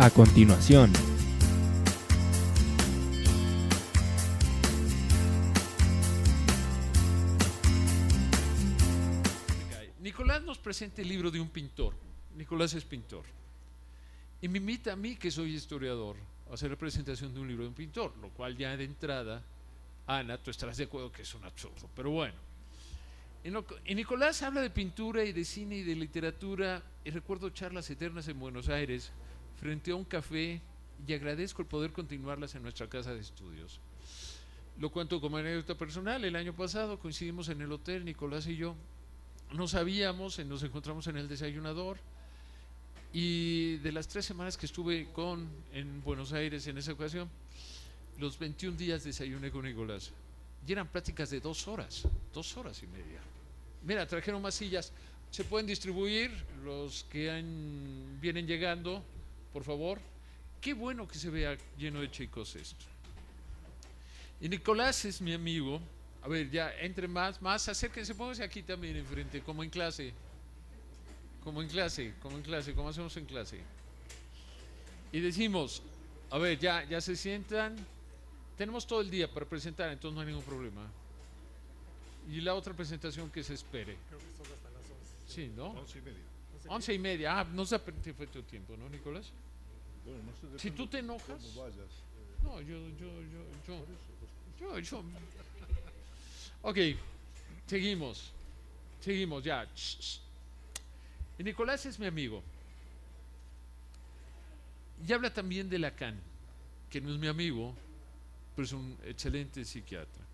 A continuación. Nicolás nos presenta el libro de un pintor. Nicolás es pintor. Y me invita a mí, que soy historiador, a hacer la presentación de un libro de un pintor, lo cual ya de entrada, Ana, tú estarás de acuerdo que es un absurdo. Pero bueno. Y Nicolás habla de pintura y de cine y de literatura, y recuerdo charlas eternas en Buenos Aires, frente a un café, y agradezco el poder continuarlas en nuestra casa de estudios. Lo cuento como anécdota personal. El año pasado coincidimos en el hotel, Nicolás y yo. No sabíamos, nos encontramos en el desayunador, y de las 3 semanas que estuve en Buenos Aires en esa ocasión, los 21 días desayuné con Nicolás. Y eran pláticas de 2 horas, 2 horas y media. Mira, trajeron más sillas. Se pueden distribuir los que vienen llegando, por favor. Qué bueno que se vea lleno de chicos esto. Y Nicolás es mi amigo. A ver, ya, entre más, acérquense, pónganse aquí también enfrente, como en clase. Como hacemos en clase. Y decimos, a ver, ya se sientan. Tenemos todo el día para presentar, entonces no hay ningún problema. Y la otra presentación que se espere. Creo que son hasta las 11. Sí, ¿no? 11:30. 11:30. No sé fue tu tiempo, ¿no, Nicolás? Bueno, no sé, Si tú te enojas. cómo vayas. No, yo. Ok, seguimos ya. Y Nicolás es mi amigo. Y habla también de Lacan, que no es mi amigo, pero es un excelente psiquiatra.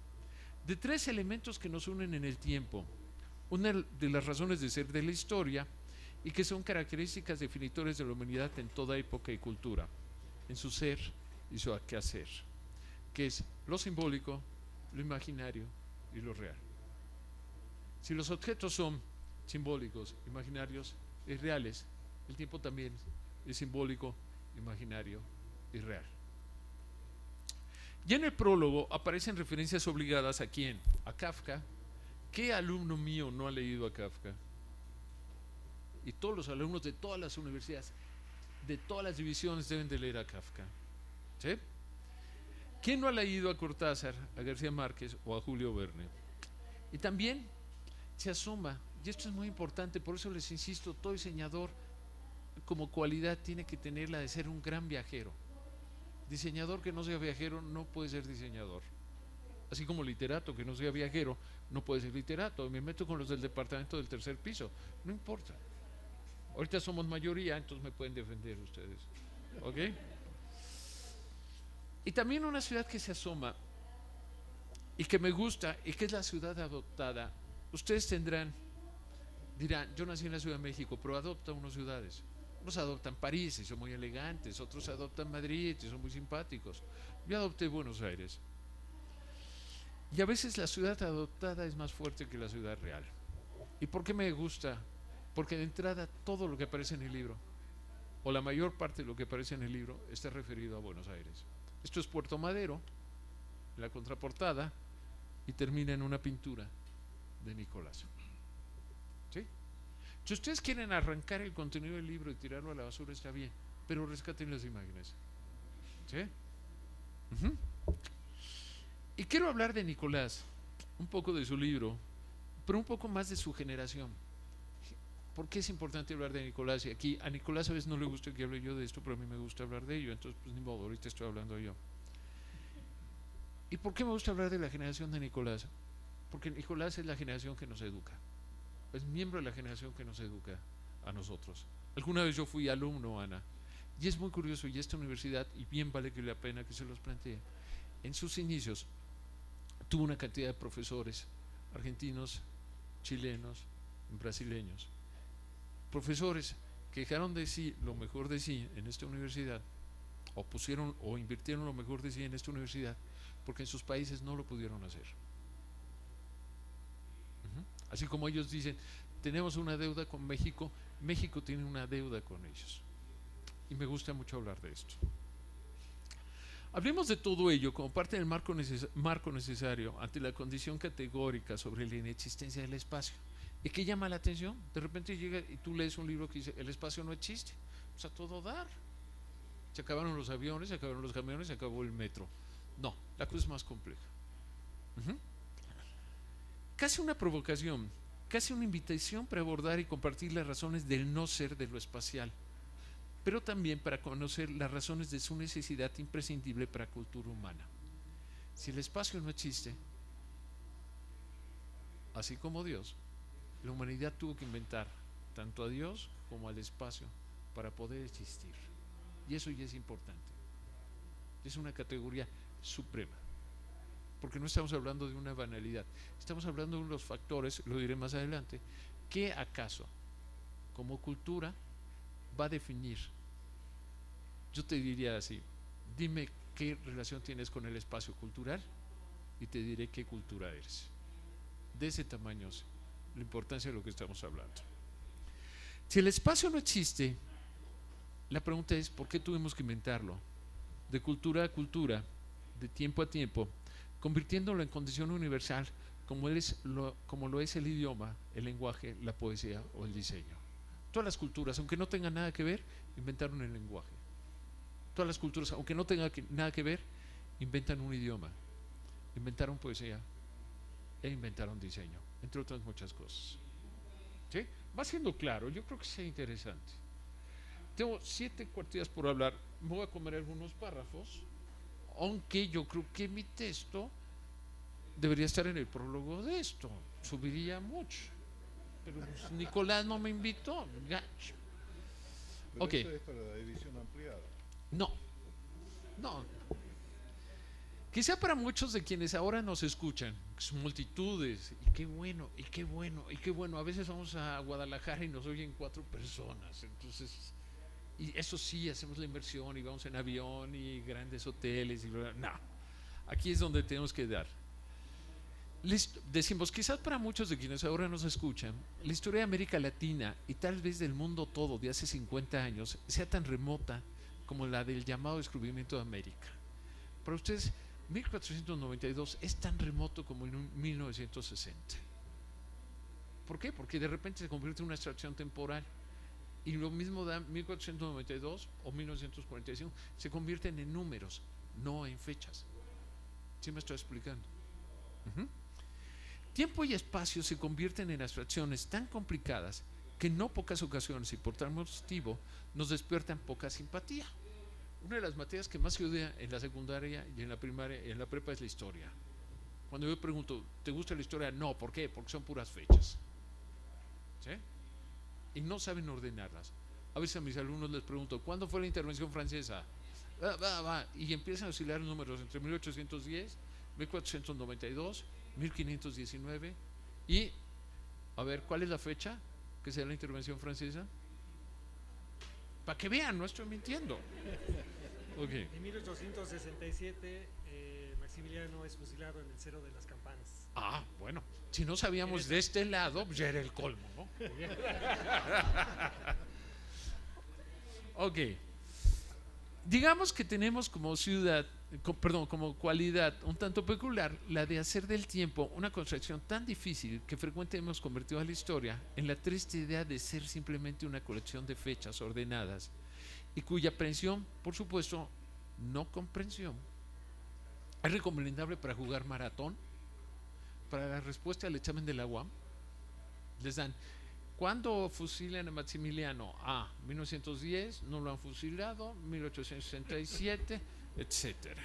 De 3 elementos que nos unen en el tiempo, una de las razones de ser de la historia, y que son características definitorias de la humanidad en toda época y cultura, en su ser y su quehacer, que es lo simbólico, lo imaginario y lo real. Si los objetos son simbólicos, imaginarios y reales, el tiempo también es simbólico, imaginario y real. Y en el prólogo aparecen referencias obligadas ¿a quién? A Kafka. ¿Qué alumno mío no ha leído a Kafka? Y todos los alumnos de todas las universidades, de todas las divisiones, deben de leer a Kafka. ¿Sí? ¿Quién no ha leído a Cortázar, a García Márquez o a Julio Verne? Y también se asoma, y esto es muy importante, por eso les insisto, todo diseñador como cualidad tiene que tener la de ser un gran viajero. Diseñador que no sea viajero no puede ser diseñador. Así como literato que no sea viajero no puede ser literato. Me meto con los del departamento del 3er piso, no importa. Ahorita somos mayoría, entonces me pueden defender ustedes. ¿Ok? Y también una ciudad que se asoma y que me gusta y que es la ciudad adoptada. Ustedes dirán, yo nací en la Ciudad de México, pero adopta unas ciudades. Unos adoptan París y son muy elegantes, otros adoptan Madrid y son muy simpáticos. Yo adopté Buenos Aires. Y a veces la ciudad adoptada es más fuerte que la ciudad real. ¿Y por qué me gusta? Porque de entrada todo lo que aparece en el libro, o la mayor parte de lo que aparece en el libro, está referido a Buenos Aires. Esto es Puerto Madero, en la contraportada, y termina en una pintura de Nicolás. ¿Sí? Si ustedes quieren arrancar el contenido del libro y tirarlo a la basura, está bien, pero rescaten las imágenes. ¿Sí? Y quiero hablar de Nicolás, un poco de su libro, pero un poco más de su generación. ¿Por qué es importante hablar de Nicolás? Y aquí a Nicolás a veces no le gusta que hable yo de esto, pero a mí me gusta hablar de ello, entonces pues ni modo, ahorita estoy hablando yo. ¿Y por qué me gusta hablar de la generación de Nicolás? Porque Nicolás es la generación que nos educa, es miembro de la generación que nos educa a nosotros. Alguna vez yo fui alumno, Ana, y es muy curioso, y esta universidad, y bien vale que la pena que se los plantee, en sus inicios tuvo una cantidad de profesores argentinos, chilenos, brasileños, profesores que dejaron de sí lo mejor de sí en esta universidad, o pusieron o invirtieron lo mejor de sí en esta universidad, porque en sus países no lo pudieron hacer. Así como ellos dicen, tenemos una deuda con México, México tiene una deuda con ellos. Y me gusta mucho hablar de esto. Hablemos de todo ello como parte del marco necesario ante la condición categórica sobre la inexistencia del espacio. ¿Y qué llama la atención? De repente llega y tú lees un libro que dice, el espacio no existe. Pues a todo dar. Se acabaron los aviones, se acabaron los camiones, se acabó el metro. No, la cosa es más compleja. Ujú. Casi una provocación, casi una invitación para abordar y compartir las razones del no ser de lo espacial, pero también para conocer las razones de su necesidad imprescindible para la cultura humana. Si el espacio no existe, así como Dios, la humanidad tuvo que inventar tanto a Dios como al espacio para poder existir. Y eso ya es importante. Es una categoría suprema. Porque no estamos hablando de una banalidad. Estamos hablando de unos factores, lo diré más adelante, que acaso, como cultura, va a definir. Yo te diría así, dime qué relación tienes con el espacio cultural y te diré qué cultura eres. De ese tamaño es la importancia de lo que estamos hablando. Si el espacio no existe, la pregunta es, ¿por qué tuvimos que inventarlo? De cultura a cultura, de tiempo a tiempo, convirtiéndolo en condición universal, como lo es el idioma, el lenguaje, la poesía o el diseño. Todas las culturas, aunque no tengan nada que ver, inventaron el lenguaje. Todas las culturas, aunque no tengan nada que ver, inventan un idioma, inventaron poesía e inventaron diseño, entre otras muchas cosas. ¿Sí? Va siendo claro, yo creo que sea interesante. Tengo 7 cuartillas por hablar, me voy a comer algunos párrafos, aunque yo creo que mi texto debería estar en el prólogo de esto, subiría mucho, pero pues Nicolás no me invitó. Pero Ok, eso es para la edición ampliada. no, no. Quizá para muchos de quienes ahora nos escuchan, que son multitudes, y qué bueno, y qué bueno, y qué bueno. A veces vamos a Guadalajara y nos oyen 4 personas, entonces, y eso sí, hacemos la inversión y vamos en avión y grandes hoteles, y no, aquí es donde tenemos que dar. Decimos, quizás para muchos de quienes ahora nos escuchan, la historia de América Latina y tal vez del mundo todo de hace 50 años sea tan remota como la del llamado descubrimiento de América. Para ustedes, 1492 es tan remoto como en 1960. ¿Por qué? Porque de repente se convierte en una abstracción temporal. Y lo mismo da 1492 o 1945, se convierten en números, no en fechas. ¿Sí me estoy explicando? Tiempo y espacio se convierten en abstracciones tan complicadas que en no pocas ocasiones y por tal motivo nos despiertan poca simpatía. Una de las materias que más se odia en la secundaria y en la primaria y en la prepa es la historia. Cuando yo pregunto, ¿te gusta la historia? No, ¿por qué? Porque son puras fechas. ¿Sí? Y no saben ordenarlas. A veces a mis alumnos les pregunto, ¿cuándo fue la intervención francesa? Y empiezan a oscilar números entre 1810, 1492, 1519 y, a ver, ¿cuál es la fecha que sea la intervención francesa? Para que vean, no estoy mintiendo. Okay. En 1867 Maximiliano es fusilado en el Cerro de las Campanas. Bueno, si no sabíamos de este lado, pues ya era el colmo, ¿no? Ok. Digamos que tenemos como como cualidad un tanto peculiar la de hacer del tiempo una concepción tan difícil que frecuentemente hemos convertido a la historia en la triste idea de ser simplemente una colección de fechas ordenadas y cuya aprehensión, por supuesto, no comprensión, es recomendable para jugar maratón. Para la respuesta al examen de la UAM les dan, ¿cuándo fusilan a Maximiliano? 1910, no lo han fusilado, 1867, etcétera.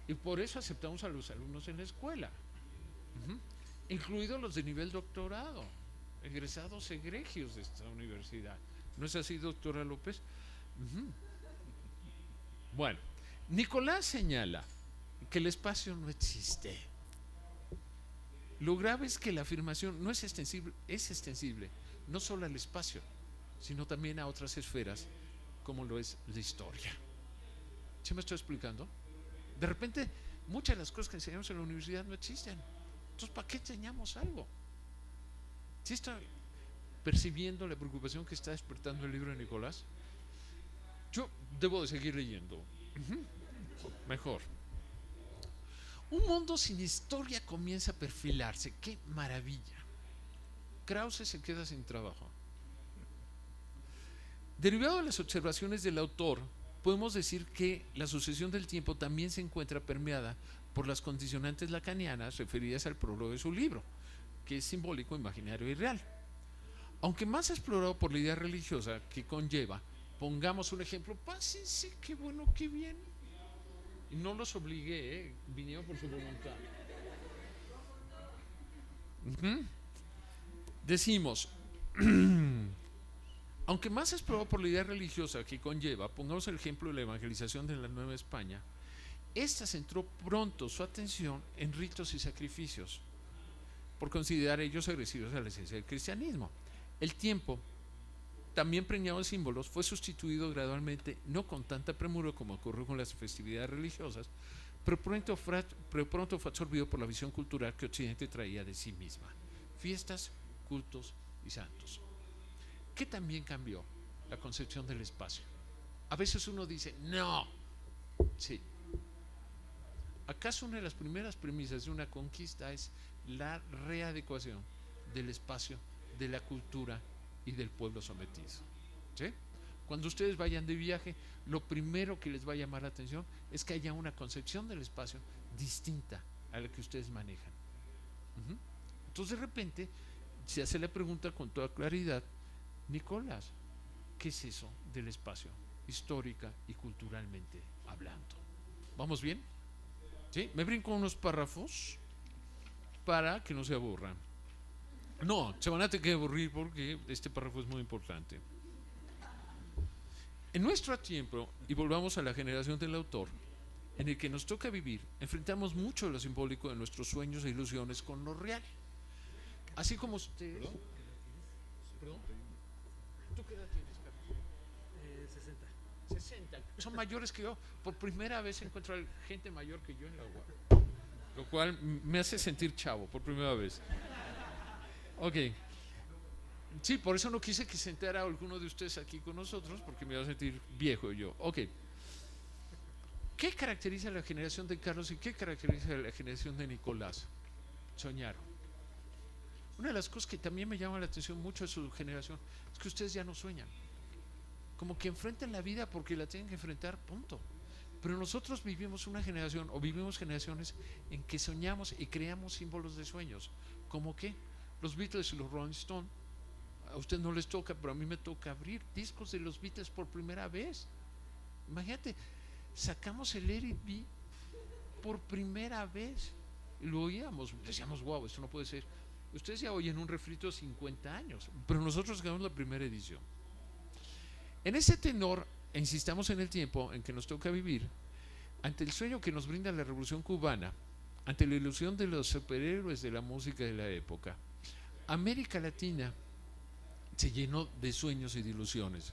Y por eso aceptamos a los alumnos en la escuela, incluidos los de nivel doctorado, egresados egregios de esta universidad. ¿No es así, doctora López? Bueno, Nicolás señala que el espacio no existe. Lo grave es que la afirmación no es extensible no solo al espacio, sino también a otras esferas, como lo es la historia. ¿Sí me estoy explicando? De repente, muchas de las cosas que enseñamos en la universidad no existen. Entonces, ¿para qué enseñamos algo? ¿Sí está percibiendo la preocupación que está despertando el libro de Nicolás? Yo debo de seguir leyendo. Mejor. Un mundo sin historia comienza a perfilarse. ¡Qué maravilla! Krause se queda sin trabajo. Derivado de las observaciones del autor, podemos decir que la sucesión del tiempo también se encuentra permeada por las condicionantes lacanianas referidas al prólogo de su libro, que es simbólico, imaginario y real. Aunque más explorado por la idea religiosa que conlleva, pongamos un ejemplo, pásense, qué bueno, qué bien. Y no los obligué, vinieron por su voluntad. Decimos, aunque más explorado por la idea religiosa que conlleva, pongamos el ejemplo de la evangelización de la Nueva España, esta centró pronto su atención en ritos y sacrificios, por considerar ellos agresivos a la esencia del cristianismo. El tiempo, también preñado de símbolos, fue sustituido gradualmente, no con tanta premura como ocurrió con las festividades religiosas, pero pronto fue absorbido por la visión cultural que Occidente traía de sí misma: fiestas, cultos y santos. ¿Qué también cambió? La concepción del espacio. A veces uno dice, no, sí. ¿Acaso una de las primeras premisas de una conquista es la readecuación del espacio, de la cultura y del pueblo sometido? ¿Sí? Cuando ustedes vayan de viaje, lo primero que les va a llamar la atención es que haya una concepción del espacio distinta a la que ustedes manejan. Entonces, de repente, se hace la pregunta con toda claridad: Nicolás, ¿qué es eso del espacio, histórica y culturalmente hablando? ¿Vamos bien? ¿Sí? Me brinco unos párrafos para que no se aburran. No, se van a tener que aburrir porque este párrafo es muy importante. En nuestro tiempo, y volvamos a la generación del autor, en el que nos toca vivir, enfrentamos mucho de lo simbólico de nuestros sueños e ilusiones con lo real. Así como ustedes. ¿Perdón? ¿Tú qué edad tienes, Carlos? 60. 60. Son mayores que yo. Por primera vez encuentro gente mayor que yo en la UAP, lo cual me hace sentir chavo por primera vez. Ok. Sí, por eso no quise que se sentara alguno de ustedes aquí con nosotros, porque me iba a sentir viejo yo. Ok. ¿Qué caracteriza a la generación de Carlos y qué caracteriza a la generación de Nicolás? Soñaron. Una de las cosas que también me llama la atención mucho de su generación es que ustedes ya no sueñan. Como que enfrentan la vida porque la tienen que enfrentar, punto. Pero nosotros vivimos una generación, o vivimos generaciones en que soñamos y creamos símbolos de sueños. ¿Cómo qué? Los Beatles y los Rolling Stones. A usted no les toca, pero a mí me toca abrir discos de los Beatles por primera vez. Imagínate, sacamos el Let It Be por primera vez y lo oíamos, decíamos, wow, esto no puede ser. Ustedes ya oyen un refrito 50 años, pero nosotros sacamos la primera edición. En ese tenor, insistamos en el tiempo en que nos toca vivir, ante el sueño que nos brinda la Revolución Cubana, ante la ilusión de los superhéroes de la música de la época, América Latina se llenó de sueños y de ilusiones.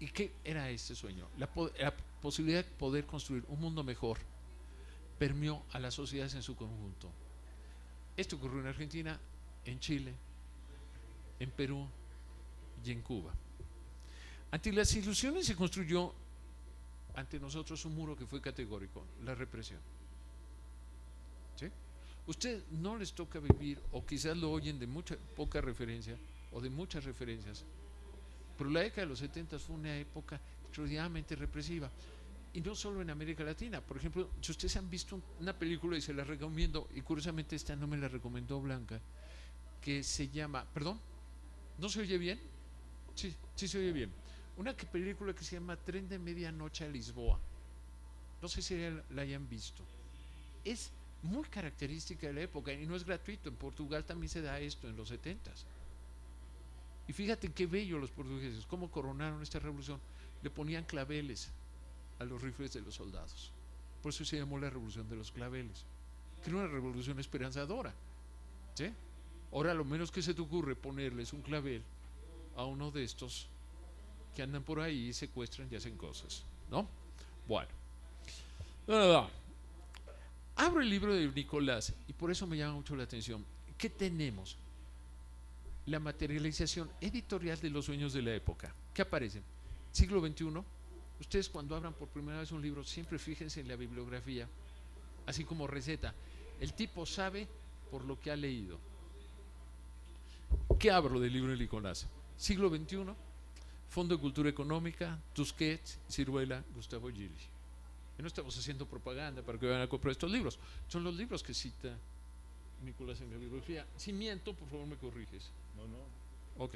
¿Y qué era este sueño? La posibilidad de poder construir un mundo mejor permeó a las sociedades en su conjunto. Esto ocurrió en Argentina, en Chile, en Perú y en Cuba. Ante las ilusiones se construyó ante nosotros un muro que fue categórico: la represión. ¿Sí? Ustedes no les toca vivir, o quizás lo oyen de poca referencia o de muchas referencias, pero la década de los 70 fue una época extraordinariamente represiva, y no solo en América Latina. Por ejemplo, si ustedes han visto una película, y se la recomiendo, y curiosamente esta no me la recomendó Blanca, que se llama, ¿perdón? ¿No se oye bien? Sí, sí se oye bien. Una película que se llama Tren de Medianoche a Lisboa. No sé si la hayan visto. Es muy característica de la época y no es gratuito. En Portugal también se da esto en los 70s. Y fíjate qué bello los portugueses, cómo coronaron esta revolución. Le ponían claveles a los rifles de los soldados. Por eso se llamó la revolución de los claveles, que era una revolución esperanzadora. ¿Sí? Ahora lo menos que se te ocurre ponerles un clavel a uno de estos que andan por ahí y secuestran y hacen cosas, ¿no? Bueno, abro el libro de Nicolás y por eso me llama mucho la atención. ¿Qué tenemos? La materialización editorial de los sueños de la época. ¿Qué aparecen? Siglo XXI. Ustedes cuando abran por primera vez un libro, siempre fíjense en la bibliografía, así como receta. El tipo sabe por lo que ha leído. ¿Qué abro del libro de Nicolás? Siglo XXI. Fondo de Cultura Económica, Tusquets, Ciruela, Gustavo Gili. Y no estamos haciendo propaganda para que vayan a comprar estos libros. Son los libros que cita Nicolás en la bibliografía. Si miento, por favor me corriges. No. Ok.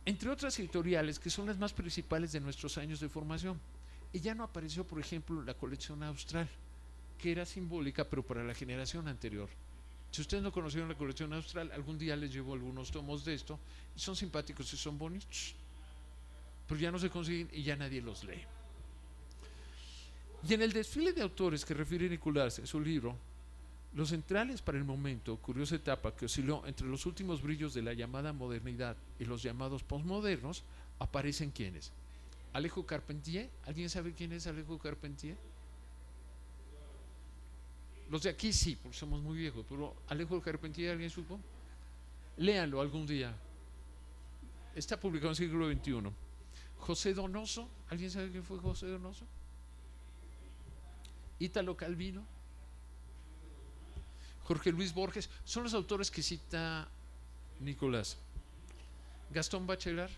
Entre otras editoriales que son las más principales de nuestros años de formación. Y ya no apareció, por ejemplo, la colección Austral, que era simbólica, pero para la generación anterior. Si ustedes no conocieron la colección Austral, algún día les llevo algunos tomos de esto, y son simpáticos y son bonitos, pero ya no se consiguen y ya nadie los lee. Y en el desfile de autores que refiere Nicolás en su libro, los centrales para el momento, curiosa etapa que osciló entre los últimos brillos de la llamada modernidad y los llamados postmodernos, aparecen quienes. Alejo Carpentier, ¿alguien sabe quién es Alejo Carpentier? Los de aquí sí, porque somos muy viejos, pero Alejo Carpentier, ¿alguien supo? Léanlo algún día. Está publicado en el siglo XXI. José Donoso, ¿alguien sabe quién fue José Donoso? Ítalo Calvino, Jorge Luis Borges, son los autores que cita Nicolás. Gastón Bachelard,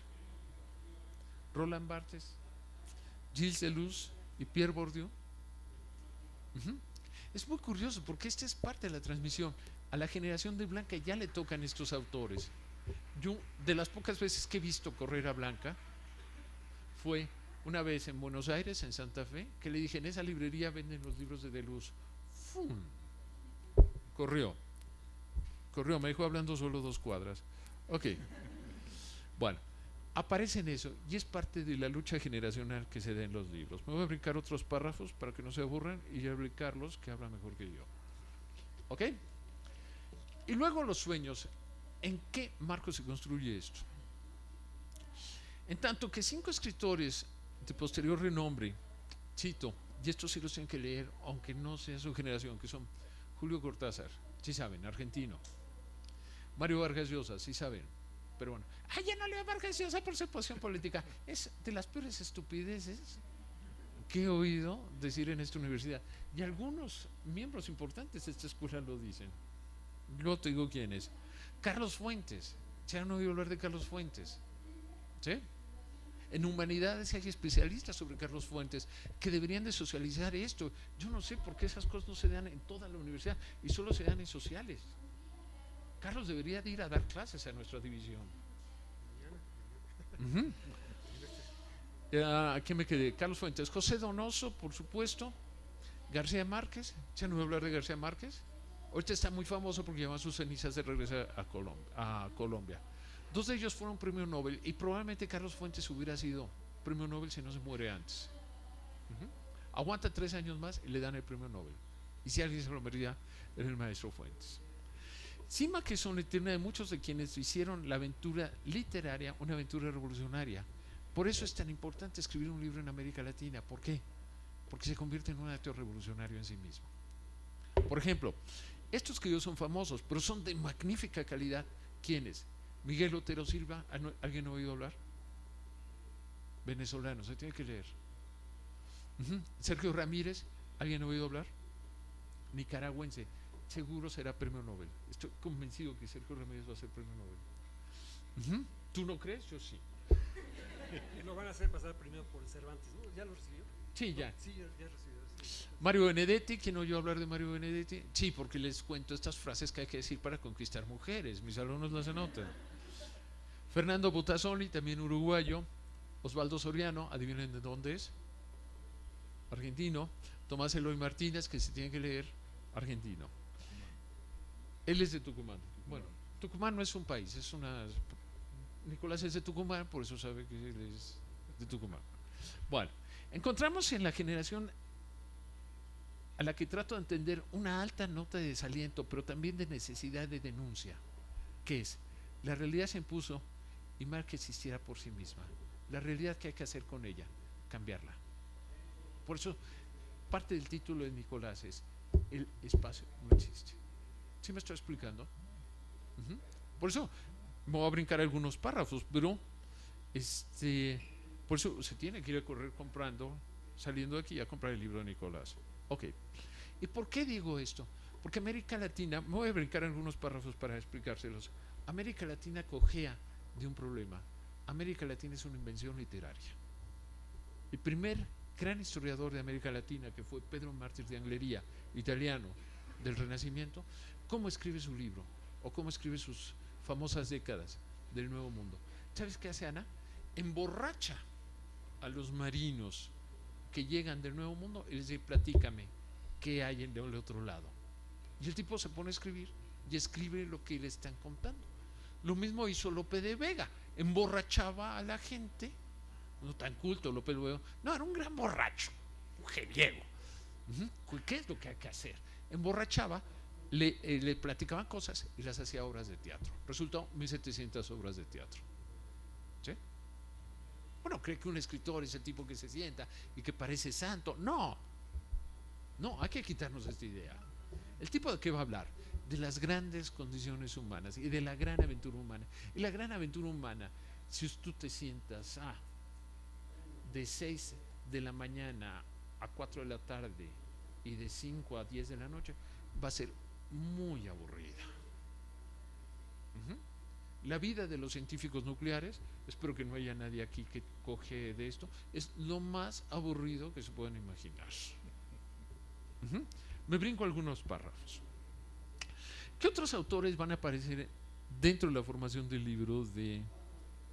Roland Barthes, Gilles Deleuze y Pierre Bourdieu. Es muy curioso porque esta es parte de la transmisión. A la generación de Blanca ya le tocan estos autores. Yo, de las pocas veces que he visto correr a Blanca, fue una vez en Buenos Aires, en Santa Fe, que le dije, en esa librería venden los libros de Deleuze. ¡Fum! Corrió, me dejó hablando solo 2 cuadras. Ok, bueno, aparece en eso y es parte de la lucha generacional que se da en los libros. Me voy a brincar otros párrafos para que no se aburran y ya hablé Carlos, que habla mejor que yo. ¿Ok? Y luego los sueños. ¿En qué marco se construye esto? En tanto que 5 escritores de posterior renombre, cito, y estos sí los tienen que leer, aunque no sea su generación, que son Julio Cortázar, sí saben, argentino. Mario Vargas Llosa, sí saben, pero bueno. ¡Ay, ya no leo a Vargas Llosa por su posición política! Es de las peores estupideces que he oído decir en esta universidad. Y algunos miembros importantes de esta escuela lo dicen. Luego te digo quién es. Carlos Fuentes. ¿Se han oído hablar de Carlos Fuentes? ¿Sí? En humanidades hay especialistas sobre Carlos Fuentes que deberían de socializar esto. Yo no sé por qué esas cosas no se dan en toda la universidad y solo se dan en sociales. Carlos debería de ir a dar clases a nuestra división. Aquí me quedé. Carlos Fuentes, José Donoso, por supuesto. García Márquez. ¿Se han oído hablar de García Márquez? Ahorita está muy famoso porque lleva sus cenizas de regreso a Colombia. 2 de ellos fueron premio Nobel y probablemente Carlos Fuentes hubiera sido premio Nobel si no se muere antes. Aguanta 3 años más y le dan el premio Nobel. Y si alguien se lo merecía, era el maestro Fuentes. Cima que son eterna de muchos de quienes hicieron la aventura literaria una aventura revolucionaria. Por eso es tan importante escribir un libro en América Latina. ¿Por qué? Porque se convierte en un acto revolucionario en sí mismo. Por ejemplo, estos escritos son famosos, pero son de magnífica calidad. ¿Quiénes? Miguel Otero Silva, ¿alguien ha oído hablar? Venezolano, se tiene que leer. Sergio Ramírez, ¿alguien ha oído hablar? Nicaragüense, seguro será premio Nobel. Estoy convencido que Sergio Ramírez va a ser premio Nobel. ¿Tú no crees? Yo sí. Lo van a hacer pasar primero por el Cervantes, ¿no? ¿Ya lo recibió? Sí, ya. Sí, ya recibió. Sí. Mario Benedetti, ¿quién oyó hablar de Mario Benedetti? Sí, porque les cuento estas frases que hay que decir para conquistar mujeres. Mis alumnos las anotan. Fernando Botazzoli, también uruguayo. Osvaldo Soriano, adivinen de dónde es. Argentino. Tomás Eloy Martínez, que se tiene que leer, argentino. Él es de Tucumán. Bueno, Tucumán no es un país, es una... Nicolás es de Tucumán, por eso sabe que él es de Tucumán. Bueno, encontramos en la generación a la que trato de entender una alta nota de desaliento, pero también de necesidad de denuncia, que es, la realidad se impuso y mal que existiera por sí misma. La realidad que hay que hacer con ella, cambiarla. Por eso, parte del título de Nicolás es, el espacio no existe. ¿Sí me estoy explicando? Por eso, me voy a brincar algunos párrafos, pero por eso se tiene que ir a correr comprando, saliendo de aquí a comprar el libro de Nicolás. Ok. ¿Y por qué digo esto? Porque América Latina, me voy a brincar algunos párrafos para explicárselos. América Latina cojea de un problema, América Latina es una invención literaria. El primer gran historiador de América Latina, que fue Pedro Mártir de Anglería, italiano del Renacimiento, ¿cómo escribe su libro? O cómo escribe sus famosas décadas del Nuevo Mundo. ¿Sabes qué hace Ana? Emborracha a los marinos que llegan del Nuevo Mundo y les dice, platícame, ¿qué hay del otro lado? Y el tipo se pone a escribir y escribe lo que le están contando. Lo mismo hizo Lope de Vega, emborrachaba a la gente, no tan culto Lope de Vega, no, era un gran borracho, un mujeriego. ¿Qué es lo que hay que hacer? Emborrachaba, le platicaban cosas y las hacía obras de teatro. Resultó 1700 obras de teatro. ¿Sí? Bueno, cree que un escritor es el tipo que se sienta y que parece santo. No, hay que quitarnos esta idea. ¿El tipo de qué va a hablar? De las grandes condiciones humanas y de la gran aventura humana. Y la gran aventura humana, si tú te sientas de 6 de la mañana a 4 de la tarde y de 5 a 10 de la noche, va a ser muy aburrida. La vida de los científicos nucleares, espero que no haya nadie aquí que coge de esto, es lo más aburrido que se pueden imaginar. Me brinco algunos párrafos. ¿Qué otros autores van a aparecer dentro de la formación del libro de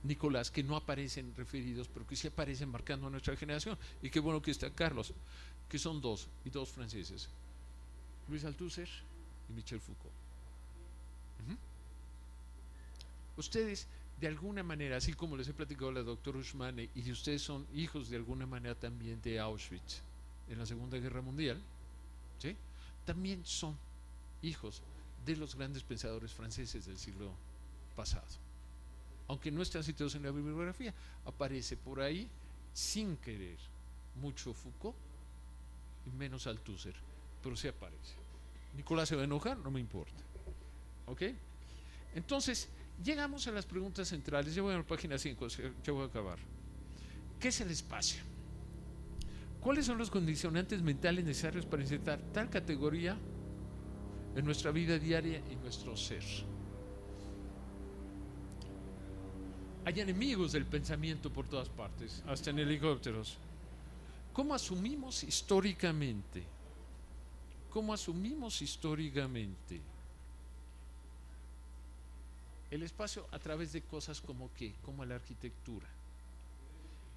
Nicolás que no aparecen referidos, pero que sí aparecen marcando a nuestra generación? Y qué bueno que está Carlos, que son dos franceses, Luis Althusser y Michel Foucault. Ustedes, de alguna manera, así como les he platicado a la doctora Ushmane, y ustedes son hijos de alguna manera también de Auschwitz en la Segunda Guerra Mundial, ¿sí? También son hijos de los grandes pensadores franceses del siglo pasado. Aunque no están citados en la bibliografía, aparece por ahí, sin querer, mucho Foucault y menos Althusser, pero sí aparece. Nicolás se va a enojar, no me importa. ¿Ok? Entonces, llegamos a las preguntas centrales. Ya voy a la página 5, ya voy a acabar. ¿Qué es el espacio? ¿Cuáles son los condicionantes mentales necesarios para insertar tal categoría en nuestra vida diaria y nuestro ser? Hay enemigos del pensamiento por todas partes, hasta en helicópteros. ¿Cómo asumimos históricamente? El espacio a través de cosas como ¿qué? Como la arquitectura.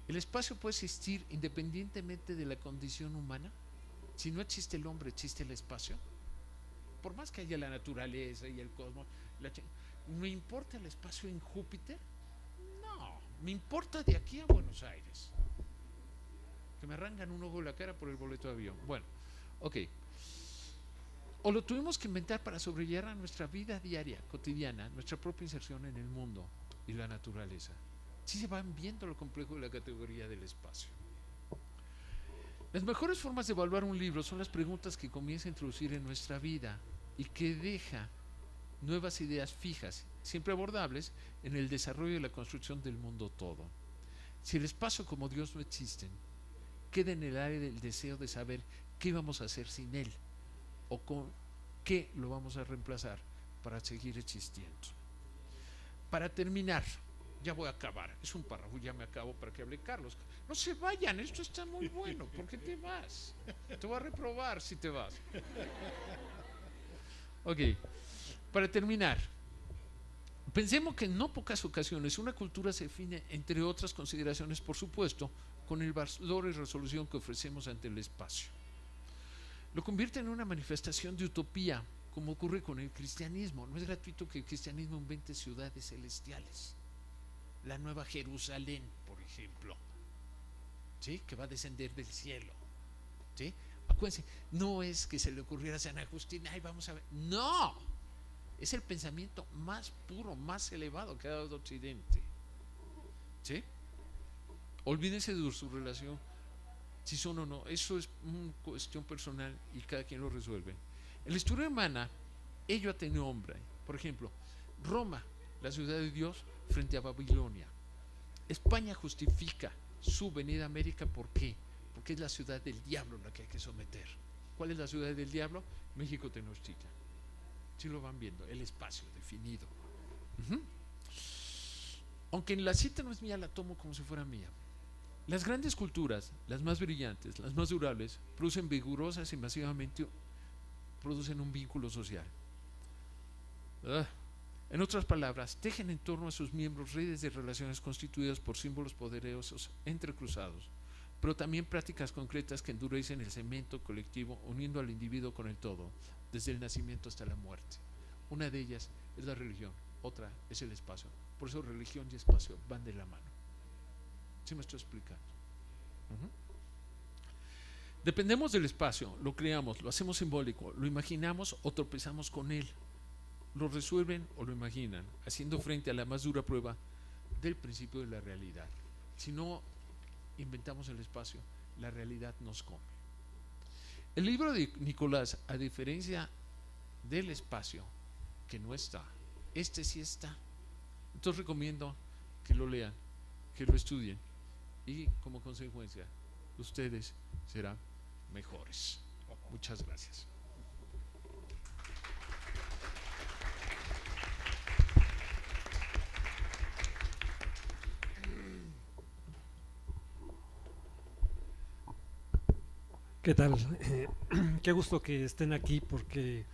¿El espacio puede existir independientemente de la condición humana? Si no existe el hombre, existe el espacio. Por más que haya la naturaleza y el cosmos, ¿me importa el espacio en Júpiter? No, me importa de aquí a Buenos Aires. Que me arrancan un ojo en la cara por el boleto de avión. Bueno, ok. O lo tuvimos que inventar para sobrellevar a nuestra vida diaria, cotidiana, nuestra propia inserción en el mundo y la naturaleza. Sí se van viendo lo complejo de la categoría del espacio. Las mejores formas de evaluar un libro son las preguntas que comienza a introducir en nuestra vida y que deja nuevas ideas fijas, siempre abordables, en el desarrollo y la construcción del mundo todo. Si el espacio como Dios no existen, queda en el área del deseo de saber qué vamos a hacer sin él o con qué lo vamos a reemplazar para seguir existiendo. Para terminar, ya voy a acabar, es un párrafo, ya me acabo para que hable Carlos. No se vayan, esto está muy bueno. ¿Por qué te vas? Te voy a reprobar si te vas. Ok, para terminar, pensemos que en no pocas ocasiones una cultura se define, entre otras consideraciones, por supuesto, con el valor y resolución que ofrecemos ante el espacio. Lo convierte en una manifestación de utopía, como ocurre con el cristianismo. No es gratuito que el cristianismo invente ciudades celestiales. La Nueva Jerusalén, por ejemplo, ¿sí? Que va a descender del cielo, ¿sí? Acuérdense, no es que se le ocurriera a San Agustín, ay, vamos a ver, no, es el pensamiento más puro, más elevado que ha dado Occidente, ¿sí? Olvídense de su relación, si son o no, eso es una cuestión personal y cada quien lo resuelve. En la historia humana, ello ha tenido nombre. Por ejemplo, Roma, la ciudad de Dios, frente a Babilonia. España justifica su venida a América, ¿por qué? Porque es la ciudad del diablo la que hay que someter. ¿Cuál es la ciudad del diablo? México Tenochtitlan. Si lo van viendo, el espacio definido. aunque la cita no es mía, la tomo como si fuera mía. Las grandes culturas, las más brillantes, las más durables, producen vigorosas y masivamente producen un vínculo social. En otras palabras, tejen en torno a sus miembros redes de relaciones constituidas por símbolos poderosos entrecruzados, pero también prácticas concretas que endurecen el cemento colectivo, uniendo al individuo con el todo, desde el nacimiento hasta la muerte. Una de ellas es la religión, otra es el espacio. Por eso religión y espacio van de la mano. ¿Sí me estoy explicando? Dependemos del espacio, lo creamos, lo hacemos simbólico, lo imaginamos o tropezamos con él, lo resuelven o lo imaginan, haciendo frente a la más dura prueba del principio de la realidad. Si no inventamos el espacio, la realidad nos come. El libro de Nicolás, a diferencia del espacio, que no está, este sí está. Entonces recomiendo que lo lean, que lo estudien y como consecuencia ustedes serán mejores. Muchas gracias. ¿Qué tal? Qué gusto que estén aquí porque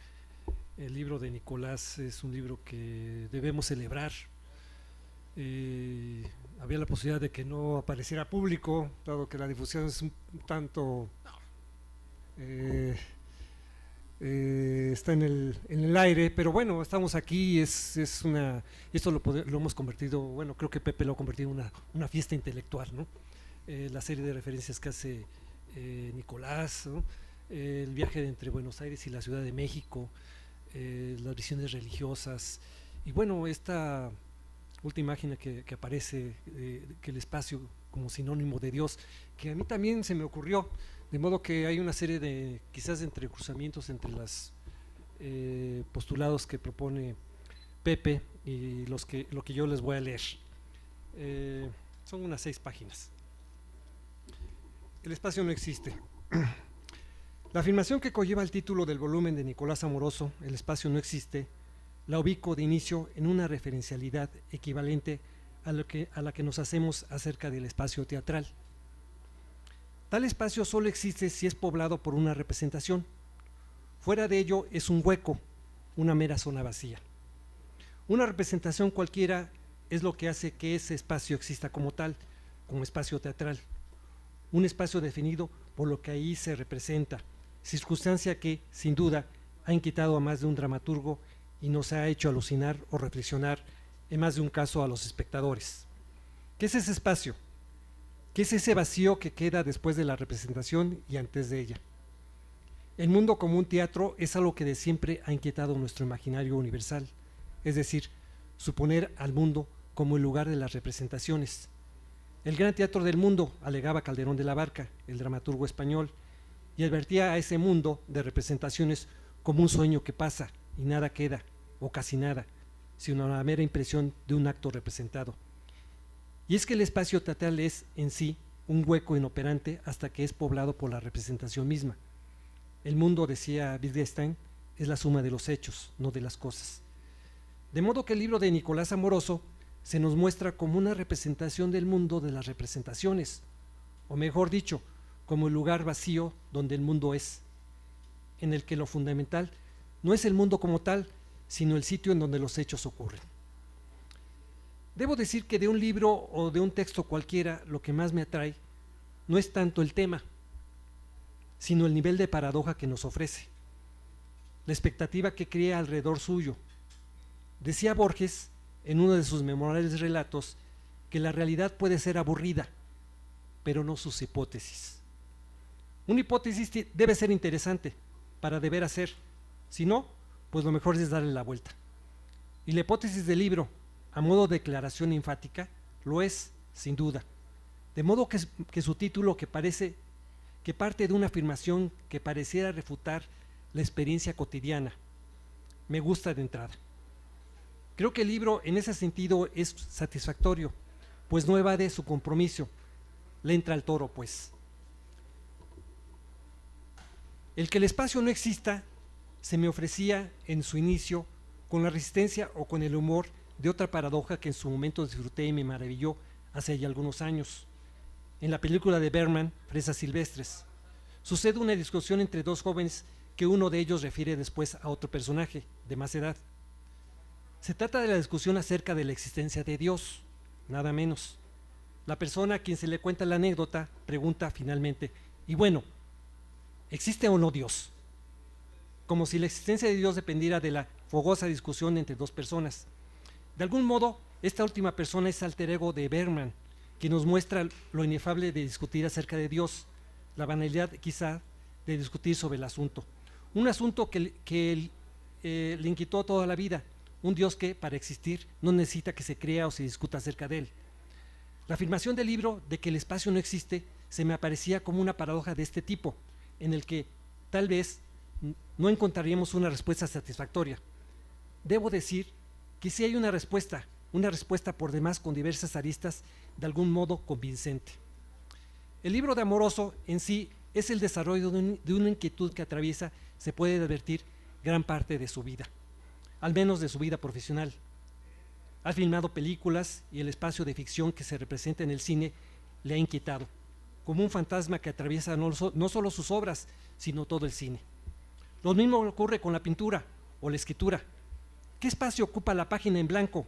el libro de Nicolás es un libro que debemos celebrar. Había la posibilidad de que no apareciera público, dado que la difusión es un tanto está en el aire, pero bueno, estamos aquí, esto lo hemos convertido, bueno, creo que Pepe lo ha convertido en una fiesta intelectual, ¿no? La serie de referencias que hace Nicolás, ¿no? El viaje entre Buenos Aires y la Ciudad de México, las visiones religiosas, y bueno, esta última imagen que aparece, que el espacio como sinónimo de Dios, que a mí también se me ocurrió, de modo que hay una serie de quizás de entrecruzamientos entre los postulados que propone Pepe y lo que yo les voy a leer. Son unas 6 páginas. El espacio no existe. La afirmación que conlleva el título del volumen de Nicolás Amoroso, El espacio no existe, la ubico de inicio en una referencialidad equivalente a la que nos hacemos acerca del espacio teatral. Tal espacio solo existe si es poblado por una representación. Fuera de ello es un hueco, una mera zona vacía. Una representación cualquiera es lo que hace que ese espacio exista como tal, como espacio teatral. Un espacio definido por lo que ahí se representa, circunstancia que, sin duda, ha inquietado a más de un dramaturgo y nos ha hecho alucinar o reflexionar en más de un caso a los espectadores. ¿Qué es ese espacio? ¿Qué es ese vacío que queda después de la representación y antes de ella? El mundo como un teatro es algo que de siempre ha inquietado nuestro imaginario universal, es decir, suponer al mundo como el lugar de las representaciones. El gran teatro del mundo, alegaba Calderón de la Barca, el dramaturgo español, y advertía a ese mundo de representaciones como un sueño que pasa y nada queda, o casi nada, sino la mera impresión de un acto representado. Y es que el espacio teatral es, en sí, un hueco inoperante hasta que es poblado por la representación misma. El mundo, decía Wittgenstein, es la suma de los hechos, no de las cosas. De modo que el libro de Nicolás Amoroso se nos muestra como una representación del mundo de las representaciones, o mejor dicho, como el lugar vacío donde el mundo es, en el que lo fundamental no es el mundo como tal, sino el sitio en donde los hechos ocurren. Debo decir que de un libro o de un texto cualquiera lo que más me atrae no es tanto el tema, sino el nivel de paradoja que nos ofrece, la expectativa que crea alrededor suyo. Decía Borges en uno de sus memorables relatos que la realidad puede ser aburrida, pero no sus hipótesis. Una hipótesis debe ser interesante para deber hacer, si no, pues lo mejor es darle la vuelta. Y la hipótesis del libro, a modo de declaración enfática, lo es, sin duda. De modo que su título, que parte de una afirmación que pareciera refutar la experiencia cotidiana, me gusta de entrada. Creo que el libro en ese sentido es satisfactorio, pues no evade su compromiso, le entra al toro, pues. El que el espacio no exista se me ofrecía en su inicio con la resistencia o con el humor de otra paradoja que en su momento disfruté y me maravilló hace ya algunos años. En la película de Bergman, Fresas Silvestres, sucede una discusión entre dos jóvenes que uno de ellos refiere después a otro personaje de más edad. Se trata de la discusión acerca de la existencia de Dios, nada menos. La persona a quien se le cuenta la anécdota pregunta finalmente, y bueno, ¿existe o no Dios? Como si la existencia de Dios dependiera de la fogosa discusión entre dos personas. De algún modo, esta última persona es alter ego de Bergman, que nos muestra lo inefable de discutir acerca de Dios, la banalidad quizá de discutir sobre el asunto. Un asunto que le inquietó toda la vida, un Dios que, para existir, no necesita que se crea o se discuta acerca de él. La afirmación del libro de que el espacio no existe se me aparecía como una paradoja de este tipo, en el que tal vez no encontraríamos una respuesta satisfactoria. Debo decir que sí hay una respuesta por demás con diversas aristas de algún modo convincente. El libro de Amoroso en sí es el desarrollo de una inquietud que atraviesa, se puede advertir, gran parte de su vida, al menos de su vida profesional. Ha filmado películas y el espacio de ficción que se representa en el cine le ha inquietado, como un fantasma que atraviesa no solo sus obras, sino todo el cine. Lo mismo ocurre con la pintura o la escritura. ¿Qué espacio ocupa la página en blanco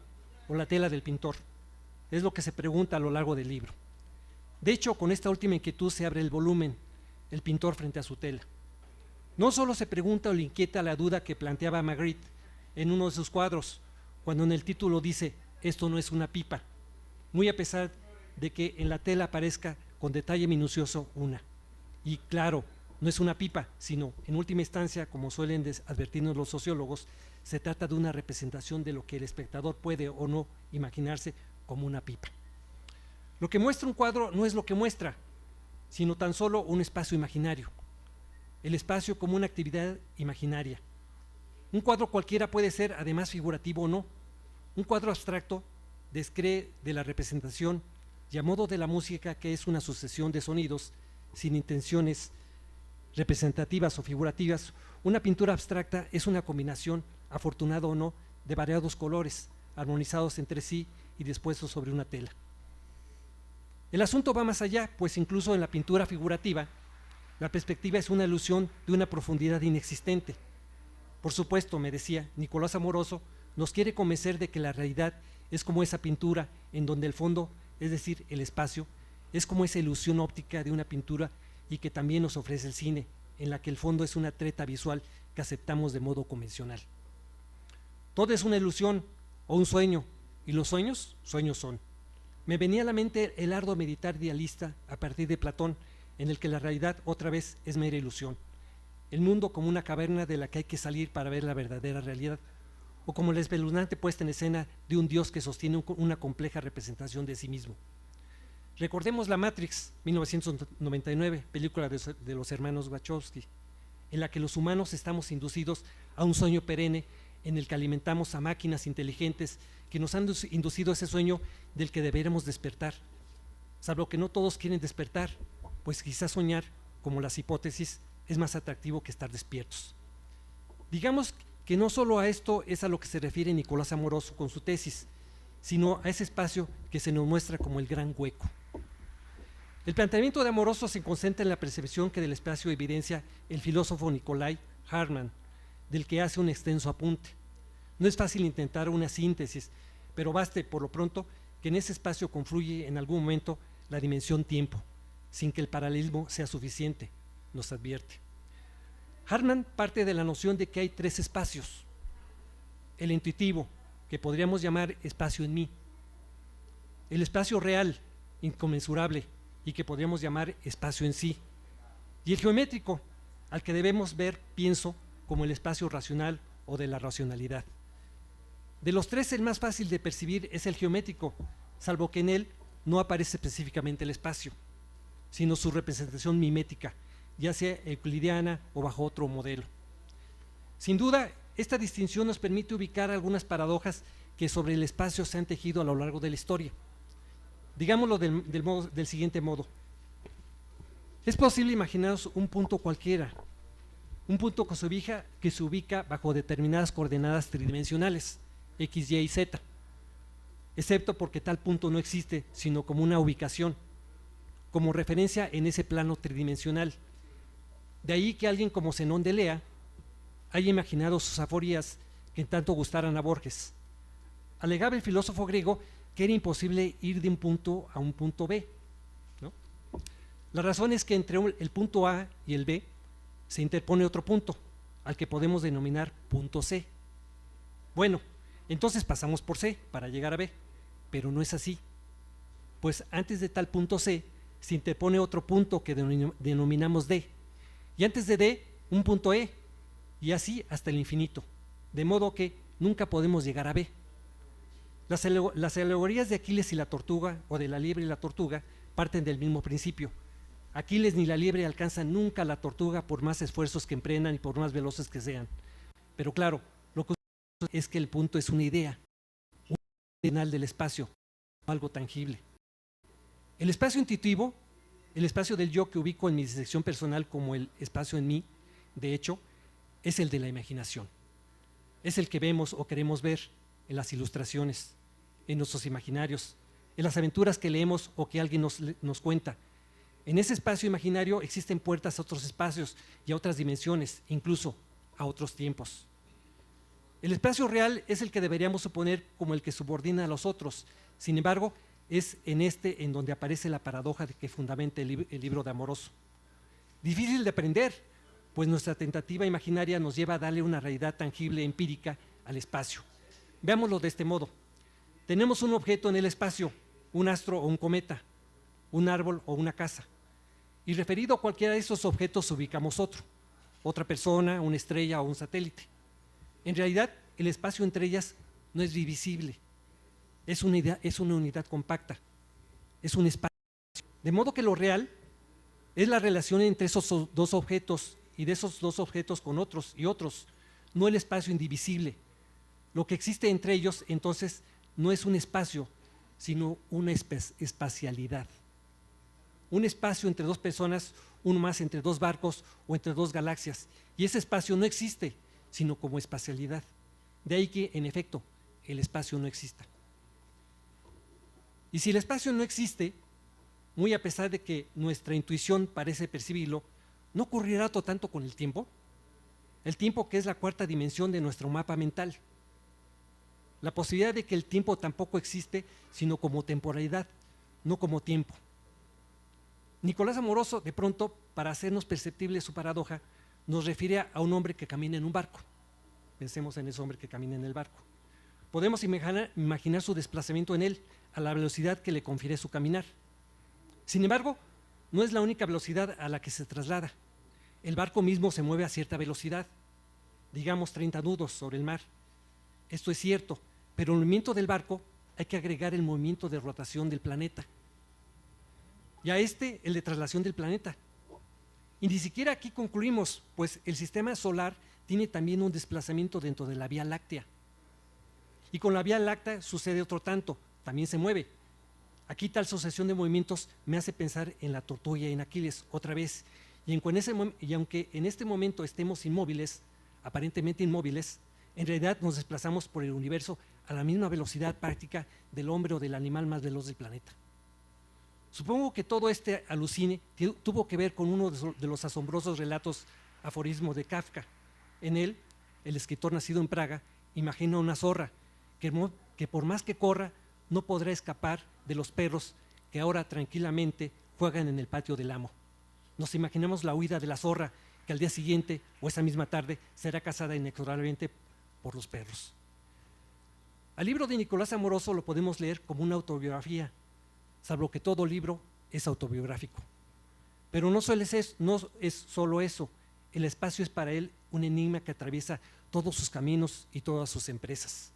o la tela del pintor? Es lo que se pregunta a lo largo del libro. De hecho, con esta última inquietud se abre el volumen, el pintor frente a su tela. No solo se pregunta o le inquieta la duda que planteaba Magritte en uno de sus cuadros, cuando en el título dice, esto no es una pipa, muy a pesar de que en la tela aparezca con detalle minucioso una. Y claro, no es una pipa, sino, en última instancia, como suelen advertirnos los sociólogos, se trata de una representación de lo que el espectador puede o no imaginarse como una pipa. Lo que muestra un cuadro no es lo que muestra, sino tan solo un espacio imaginario. El espacio como una actividad imaginaria. Un cuadro cualquiera puede ser además figurativo o no. Un cuadro abstracto descree de la representación y a modo de la música, que es una sucesión de sonidos sin intenciones representativas o figurativas. Una pintura abstracta es una combinación, afortunada o no, de variados colores armonizados entre sí y dispuestos sobre una tela. El asunto va más allá, pues incluso en la pintura figurativa la perspectiva es una ilusión de una profundidad inexistente. Por supuesto, me decía, Nicolás Amoroso nos quiere convencer de que la realidad es como esa pintura en donde el fondo, es decir, el espacio, es como esa ilusión óptica de una pintura y que también nos ofrece el cine, en la que el fondo es una treta visual que aceptamos de modo convencional. Todo es una ilusión o un sueño, y los sueños, sueños son. Me venía a la mente el arduo meditar idealista a partir de Platón, en el que la realidad otra vez es mera ilusión. El mundo como una caverna de la que hay que salir para ver la verdadera realidad, o como la espeluznante puesta en escena de un Dios que sostiene una compleja representación de sí mismo. Recordemos la Matrix, 1999, película de los hermanos Wachowski, en la que los humanos estamos inducidos a un sueño perenne en el que alimentamos a máquinas inteligentes que nos han inducido a ese sueño del que deberemos despertar, salvo que no todos quieren despertar, pues quizás soñar, como las hipótesis, es más atractivo que estar despiertos. Digamos que no solo a esto es a lo que se refiere Nicolás Amoroso con su tesis, sino a ese espacio que se nos muestra como el gran hueco. El planteamiento de Amoroso se concentra en la percepción que del espacio evidencia el filósofo Nikolai Hartmann, del que hace un extenso apunte. No es fácil intentar una síntesis, pero baste por lo pronto que en ese espacio confluye en algún momento la dimensión tiempo, sin que el paralelismo sea suficiente, nos advierte. Hartmann parte de la noción de que hay tres espacios: el intuitivo, que podríamos llamar espacio en mí; el espacio real, inconmensurable, y que podríamos llamar espacio en sí; y el geométrico, al que debemos ver, pienso, como el espacio racional o de la racionalidad. De los tres, el más fácil de percibir es el geométrico, salvo que en él no aparece específicamente el espacio, sino su representación mimética, ya sea euclidiana o bajo otro modelo. Sin duda, esta distinción nos permite ubicar algunas paradojas que sobre el espacio se han tejido a lo largo de la historia. Digámoslo del siguiente modo. Es posible imaginaros un punto cualquiera, un punto que se ubica bajo determinadas coordenadas tridimensionales, x, y y z. excepto porque tal punto no existe, sino como una ubicación, como referencia en ese plano tridimensional. De ahí que alguien como Zenón de Lea haya imaginado sus aforías que tanto gustaran a Borges. Alegaba el filósofo griego que era imposible ir de un punto a un punto B, ¿no? La razón es que entre el punto A y el B se interpone otro punto, al que podemos denominar punto C. Bueno, entonces pasamos por C para llegar a B, pero no es así, pues antes de tal punto C se interpone otro punto que denominamos D, y antes de D un punto E, y así hasta el infinito, de modo que nunca podemos llegar a B. Las alegorías de Aquiles y la tortuga, o de la liebre y la tortuga, parten del mismo principio. Aquiles ni la liebre alcanzan nunca a la tortuga por más esfuerzos que emprendan y por más veloces que sean. Pero claro, lo que es que el punto es una idea, un final del espacio, algo tangible. El espacio intuitivo, el espacio del yo que ubico en mi disección personal como el espacio en mí, de hecho, es el de la imaginación. Es el que vemos o queremos ver en las ilustraciones, en nuestros imaginarios, en las aventuras que leemos o que alguien nos cuenta. En ese espacio imaginario existen puertas a otros espacios y a otras dimensiones, incluso a otros tiempos. El espacio real es el que deberíamos suponer como el que subordina a los otros. Sin embargo, es en este en donde aparece la paradoja de que fundamenta el libro de Amoroso. Difícil de aprender, pues nuestra tentativa imaginaria nos lleva a darle una realidad tangible, empírica, al espacio. Veámoslo de este modo. Tenemos un objeto en el espacio, un astro o un cometa, un árbol o una casa. Y referido a cualquiera de esos objetos ubicamos otra persona, una estrella o un satélite. En realidad, el espacio entre ellas no es divisible, es una unidad compacta, es un espacio. De modo que lo real es la relación entre esos dos objetos y de esos dos objetos con otros y otros, no el espacio indivisible. Lo que existe entre ellos, entonces, no es un espacio, sino una espacialidad. Un espacio entre dos personas, uno más entre dos barcos o entre dos galaxias. Y ese espacio no existe, sino como espacialidad. De ahí que, en efecto, el espacio no exista. Y si el espacio no existe, muy a pesar de que nuestra intuición parece percibirlo, ¿no ocurrirá tanto con el tiempo? El tiempo que es la cuarta dimensión de nuestro mapa mental. La posibilidad de que el tiempo tampoco existe, sino como temporalidad, no como tiempo. Nicolás Amoroso, de pronto, para hacernos perceptible su paradoja, nos refiere a un hombre que camina en un barco. Pensemos en ese hombre que camina en el barco. Podemos imaginar su desplazamiento en él a la velocidad que le confiere su caminar. Sin embargo, no es la única velocidad a la que se traslada. El barco mismo se mueve a cierta velocidad, digamos 30 nudos sobre el mar. Esto es cierto, pero el movimiento del barco hay que agregar el movimiento de rotación del planeta. Y a el de traslación del planeta. Y ni siquiera aquí concluimos, pues el sistema solar tiene también un desplazamiento dentro de la Vía Láctea. Y con la Vía Láctea sucede otro tanto, también se mueve. Aquí tal sucesión de movimientos me hace pensar en la tortuga y en Aquiles otra vez. Y aunque en este momento estemos inmóviles, aparentemente inmóviles, en realidad nos desplazamos por el universo a la misma velocidad práctica del hombre o del animal más veloz del planeta. Supongo que todo este alucine tuvo que ver con uno de los asombrosos relatos aforismos de Kafka. En él, el escritor nacido en Praga imagina una zorra que por más que corra no podrá escapar de los perros que ahora tranquilamente juegan en el patio del amo. Nos imaginamos la huida de la zorra que al día siguiente o esa misma tarde será cazada inexorablemente por los perros. Al libro de Nicolás Amoroso lo podemos leer como una autobiografía, salvo que todo libro es autobiográfico. Pero no es solo eso, el espacio es para él un enigma que atraviesa todos sus caminos y todas sus empresas.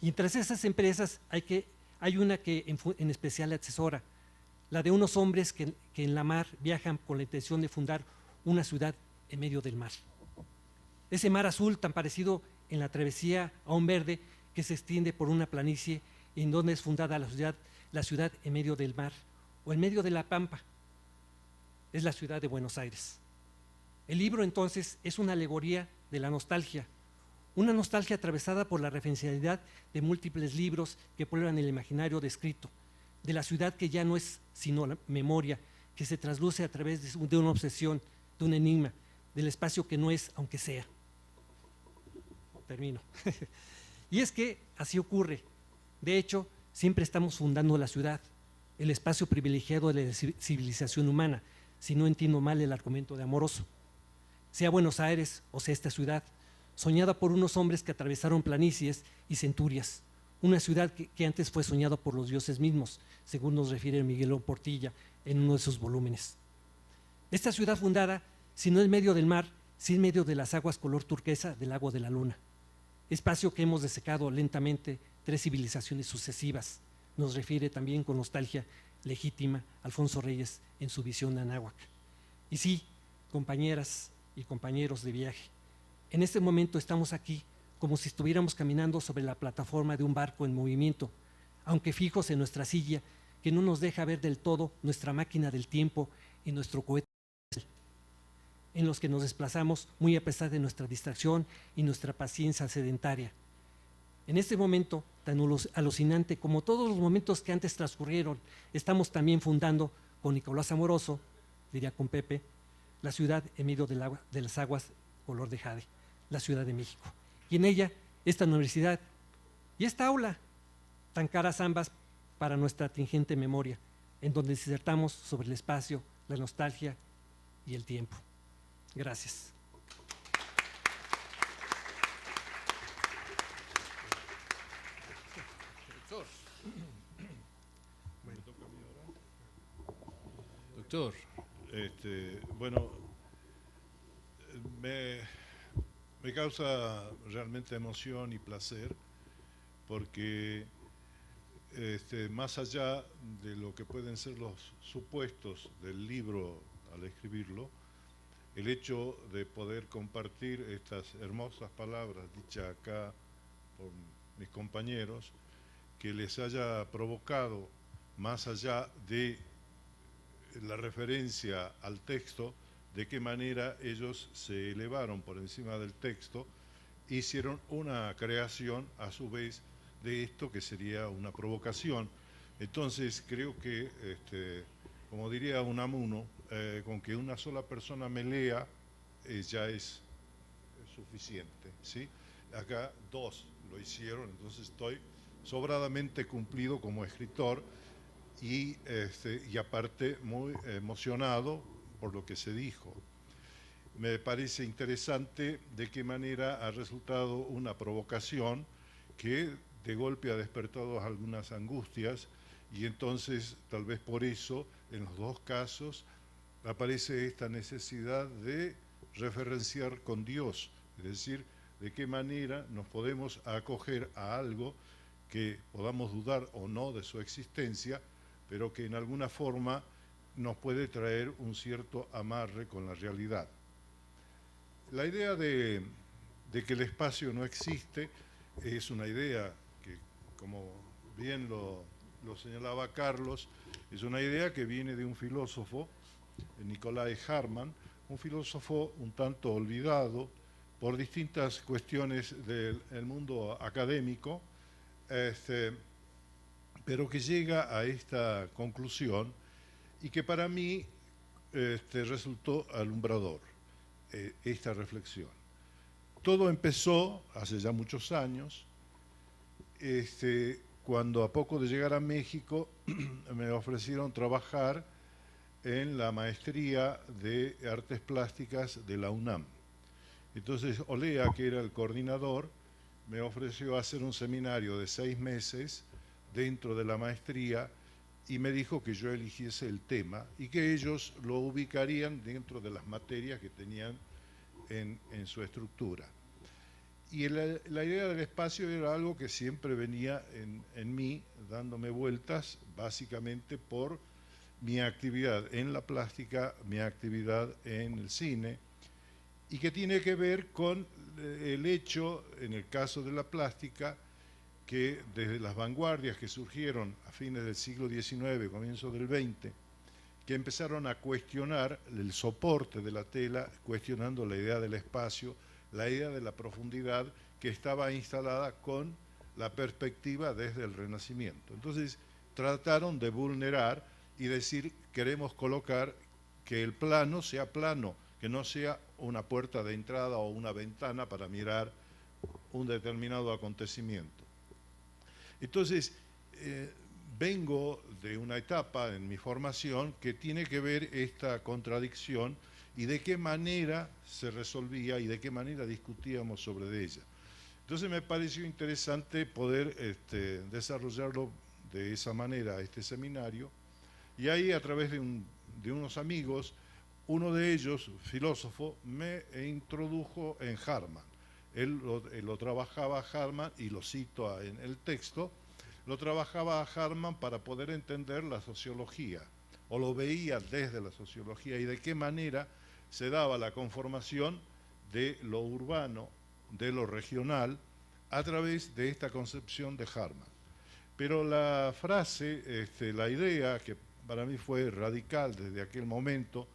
Y entre esas empresas hay una que en especial le asesora, la de unos hombres que en la mar viajan con la intención de fundar una ciudad en medio del mar. Ese mar azul tan parecido en la travesía a un verde que se extiende por una planicie en donde es fundada la ciudad en medio del mar o en medio de la pampa. Es la ciudad de Buenos Aires. El libro entonces es una alegoría de la nostalgia, Una nostalgia atravesada por la referencialidad de múltiples libros que pueblan el imaginario descrito, de la ciudad que ya no es sino la memoria, que se trasluce a través de una obsesión, de un enigma, del espacio que no es, aunque sea. Termino. Y es que así ocurre. De hecho, siempre estamos fundando la ciudad, el espacio privilegiado de la civilización humana, si no entiendo mal el argumento de Amoroso. Sea Buenos Aires o sea esta ciudad, soñada por unos hombres que atravesaron planicies y centurias, una ciudad que antes fue soñada por los dioses mismos, según nos refiere Miguel Portilla en uno de sus volúmenes. Esta ciudad fundada, si no en medio del mar, sí en medio de las aguas color turquesa del agua de la luna, espacio que hemos desecado lentamente 3 civilizaciones sucesivas, nos refiere también con nostalgia legítima Alfonso Reyes en su visión de Anáhuac. Y sí, compañeras y compañeros de viaje, en este momento estamos aquí como si estuviéramos caminando sobre la plataforma de un barco en movimiento, aunque fijos en nuestra silla que no nos deja ver del todo nuestra máquina del tiempo y nuestro cohete, en los que nos desplazamos muy a pesar de nuestra distracción y nuestra paciencia sedentaria. En este momento tan alucinante como todos los momentos que antes transcurrieron, estamos también fundando con Nicolás Amoroso, diría con Pepe, la ciudad en medio del agua, de las aguas color de jade, la Ciudad de México. Y en ella, esta universidad y esta aula, tan caras ambas para nuestra tingente memoria, en donde disertamos sobre el espacio, la nostalgia y el tiempo. Gracias. Doctor. Doctor. Bueno, me causa realmente emoción y placer porque más allá de lo que pueden ser los supuestos del libro al escribirlo, el hecho de poder compartir estas hermosas palabras dichas acá por mis compañeros, que les haya provocado, más allá de la referencia al texto, de qué manera ellos se elevaron por encima del texto, hicieron una creación a su vez de esto que sería una provocación. Entonces creo que, como diría Unamuno, con que una sola persona me lea ya es suficiente, ¿sí? Acá 2 lo hicieron, entonces estoy sobradamente cumplido como escritor y aparte muy emocionado por lo que se dijo. Me parece interesante de qué manera ha resultado una provocación que de golpe ha despertado algunas angustias y entonces tal vez por eso en los 2 casos aparece esta necesidad de referenciar con Dios, es decir, de qué manera nos podemos acoger a algo que podamos dudar o no de su existencia, pero que en alguna forma nos puede traer un cierto amarre con la realidad. La idea de que el espacio no existe es una idea que, como bien lo señalaba Carlos, es una idea que viene de un filósofo, Nicolai Hartmann, un filósofo un tanto olvidado por distintas cuestiones del mundo académico, pero que llega a esta conclusión y que para mí resultó alumbrador, esta reflexión. Todo empezó hace ya muchos años, cuando a poco de llegar a México me ofrecieron trabajar en la maestría de artes plásticas de la UNAM. Entonces Olea, que era el coordinador, me ofreció hacer un seminario de 6 meses dentro de la maestría y me dijo que yo eligiese el tema y que ellos lo ubicarían dentro de las materias que tenían en su estructura. Y la idea del espacio era algo que siempre venía en mí, dándome vueltas, básicamente por mi actividad en la plástica, mi actividad en el cine, y que tiene que ver con el hecho, en el caso de la plástica, que desde las vanguardias que surgieron a fines del siglo XIX, comienzo del XX, que empezaron a cuestionar el soporte de la tela, cuestionando la idea del espacio, la idea de la profundidad, que estaba instalada con la perspectiva desde el Renacimiento. Entonces trataron de vulnerar y decir, queremos colocar que el plano sea plano, que no sea una puerta de entrada o una ventana para mirar un determinado acontecimiento. Entonces, vengo de una etapa en mi formación que tiene que ver esta contradicción y de qué manera se resolvía y de qué manera discutíamos sobre ella. Entonces me pareció interesante poder desarrollarlo de esa manera, este seminario, y ahí a través de unos amigos, uno de ellos, filósofo, me introdujo en Harman. Él lo trabajaba a Harman, y lo cito en el texto, lo trabajaba a Harman para poder entender la sociología, o lo veía desde la sociología, y de qué manera se daba la conformación de lo urbano, de lo regional, a través de esta concepción de Harman. Pero la frase, la idea, que para mí fue radical desde aquel momento,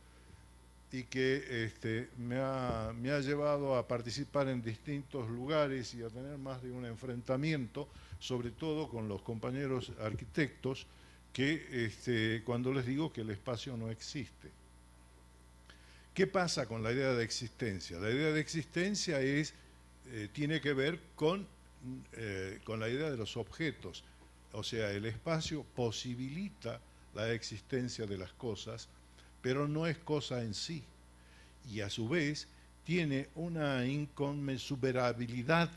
y que me ha llevado a participar en distintos lugares y a tener más de un enfrentamiento, sobre todo con los compañeros arquitectos, que cuando les digo que el espacio no existe. ¿Qué pasa con la idea de existencia? La idea de existencia tiene que ver con la idea de los objetos, o sea, el espacio posibilita la existencia de las cosas, pero no es cosa en sí, y a su vez tiene una inconmensurabilidad,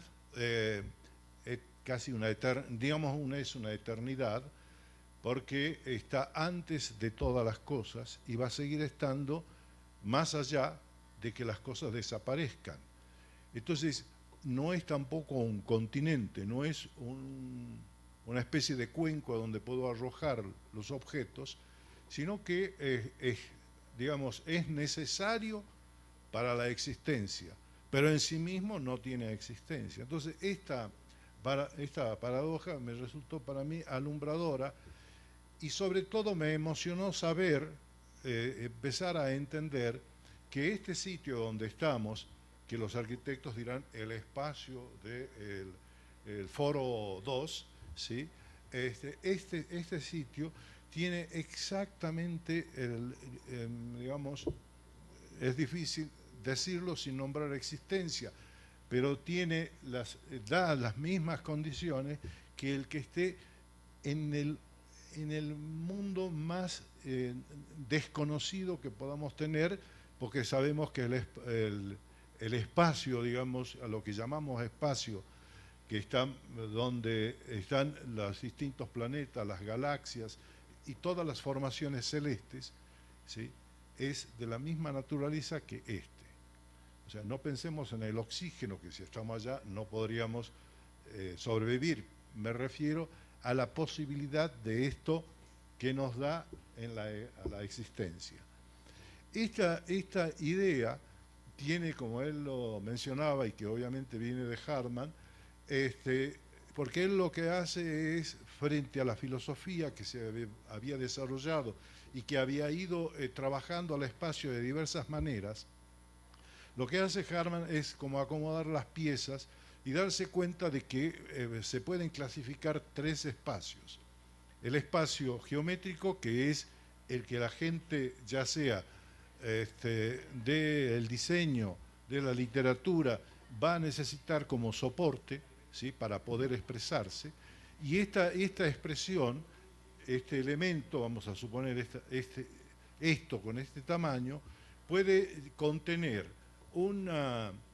casi es una eternidad, porque está antes de todas las cosas y va a seguir estando más allá de que las cosas desaparezcan. Entonces, no es tampoco un continente, no es una especie de cuenco donde puedo arrojar los objetos, sino que es necesario para la existencia, pero en sí mismo no tiene existencia. Entonces, esta paradoja me resultó para mí alumbradora, y sobre todo me emocionó saber, empezar a entender que este sitio donde estamos, que los arquitectos dirán el espacio del Foro 2, ¿sí? Este sitio tiene exactamente, es difícil decirlo sin nombrar existencia, pero da las mismas condiciones que el que esté en el mundo más desconocido que podamos tener, porque sabemos que el espacio, digamos, a lo que llamamos espacio, donde están los distintos planetas, las galaxias y todas las formaciones celestes, ¿sí?, es de la misma naturaleza que este. O sea, no pensemos en el oxígeno, que si estamos allá no podríamos sobrevivir. Me refiero a la posibilidad de esto que nos da a la existencia. Esta idea tiene, como él lo mencionaba, y que obviamente viene de Harman, porque él lo que hace es, frente a la filosofía que se había desarrollado y que había ido trabajando al espacio de diversas maneras, lo que hace Harman es como acomodar las piezas y darse cuenta de que se pueden clasificar tres espacios. El espacio geométrico, que es el que la gente, ya sea del diseño, de la literatura, va a necesitar como soporte, ¿sí?, para poder expresarse, y esta expresión, este elemento, vamos a suponer esto con este tamaño, puede contener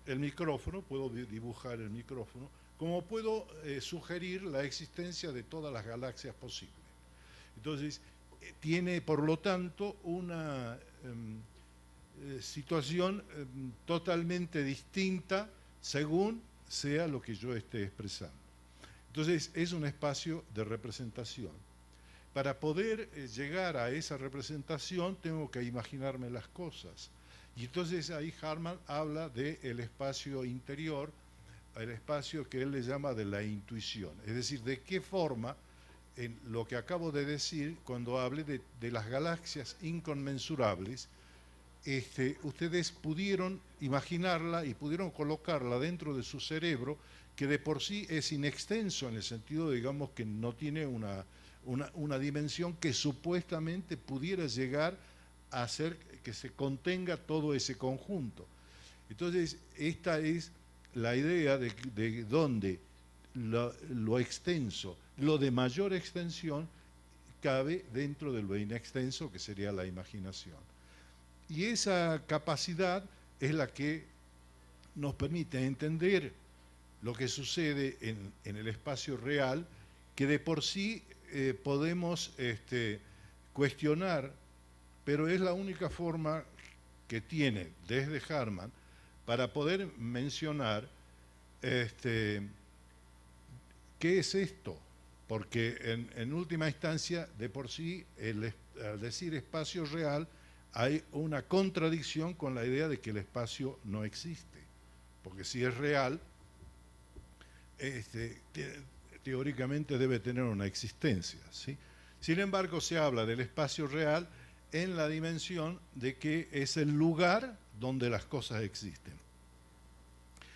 el micrófono, puedo dibujar el micrófono, como puedo sugerir la existencia de todas las galaxias posibles. Entonces, tiene por lo tanto una situación totalmente distinta según sea lo que yo esté expresando. Entonces, es un espacio de representación. Para poder llegar a esa representación tengo que imaginarme las cosas. Y entonces ahí Harman habla del espacio interior, el espacio que él le llama de la intuición. Es decir, de qué forma, en lo que acabo de decir, cuando hable de las galaxias inconmensurables, ustedes pudieron imaginarla y pudieron colocarla dentro de su cerebro, que de por sí es inextenso en el sentido, digamos, que no tiene una dimensión que supuestamente pudiera llegar a hacer que se contenga todo ese conjunto. Entonces, esta es la idea de donde lo extenso, lo de mayor extensión, cabe dentro de lo inextenso, que sería la imaginación. Y esa capacidad es la que nos permite entender lo que sucede en el espacio real, que de por sí podemos cuestionar, pero es la única forma que tiene desde Harman para poder mencionar qué es esto, porque en última instancia, de por sí, al decir espacio real, hay una contradicción con la idea de que el espacio no existe, porque si es real, teóricamente debe tener una existencia, ¿sí? Sin embargo, se habla del espacio real en la dimensión de que es el lugar donde las cosas existen.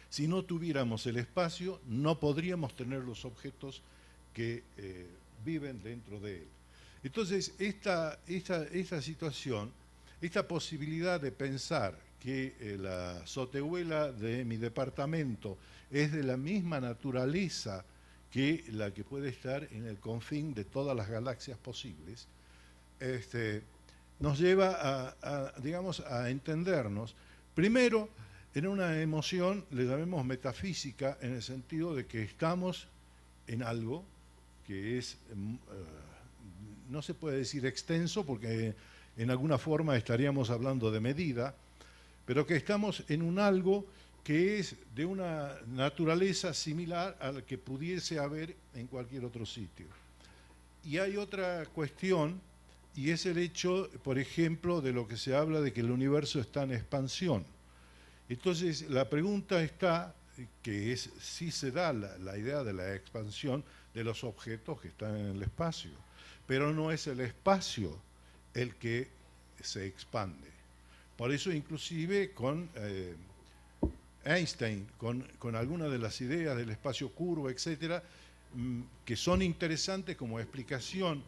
Si no tuviéramos el espacio, no podríamos tener los objetos que viven dentro de él. Entonces, esta situación, esta posibilidad de pensar que la azotehuela de mi departamento es de la misma naturaleza que la que puede estar en el confín de todas las galaxias posibles, nos lleva digamos, a entendernos, primero, en una emoción, le llamemos metafísica, en el sentido de que estamos en algo que es, no se puede decir extenso, porque en alguna forma estaríamos hablando de medida, pero que estamos en un algo que es de una naturaleza similar a la que pudiese haber en cualquier otro sitio. Y hay otra cuestión, y es el hecho, por ejemplo, de lo que se habla de que el universo está en expansión. Entonces, la pregunta está, que es si se da la idea de la expansión de los objetos que están en el espacio, pero no es el espacio el que se expande. Por eso, inclusive, con Einstein, con algunas de las ideas del espacio curvo, etcétera, que son interesantes como explicación,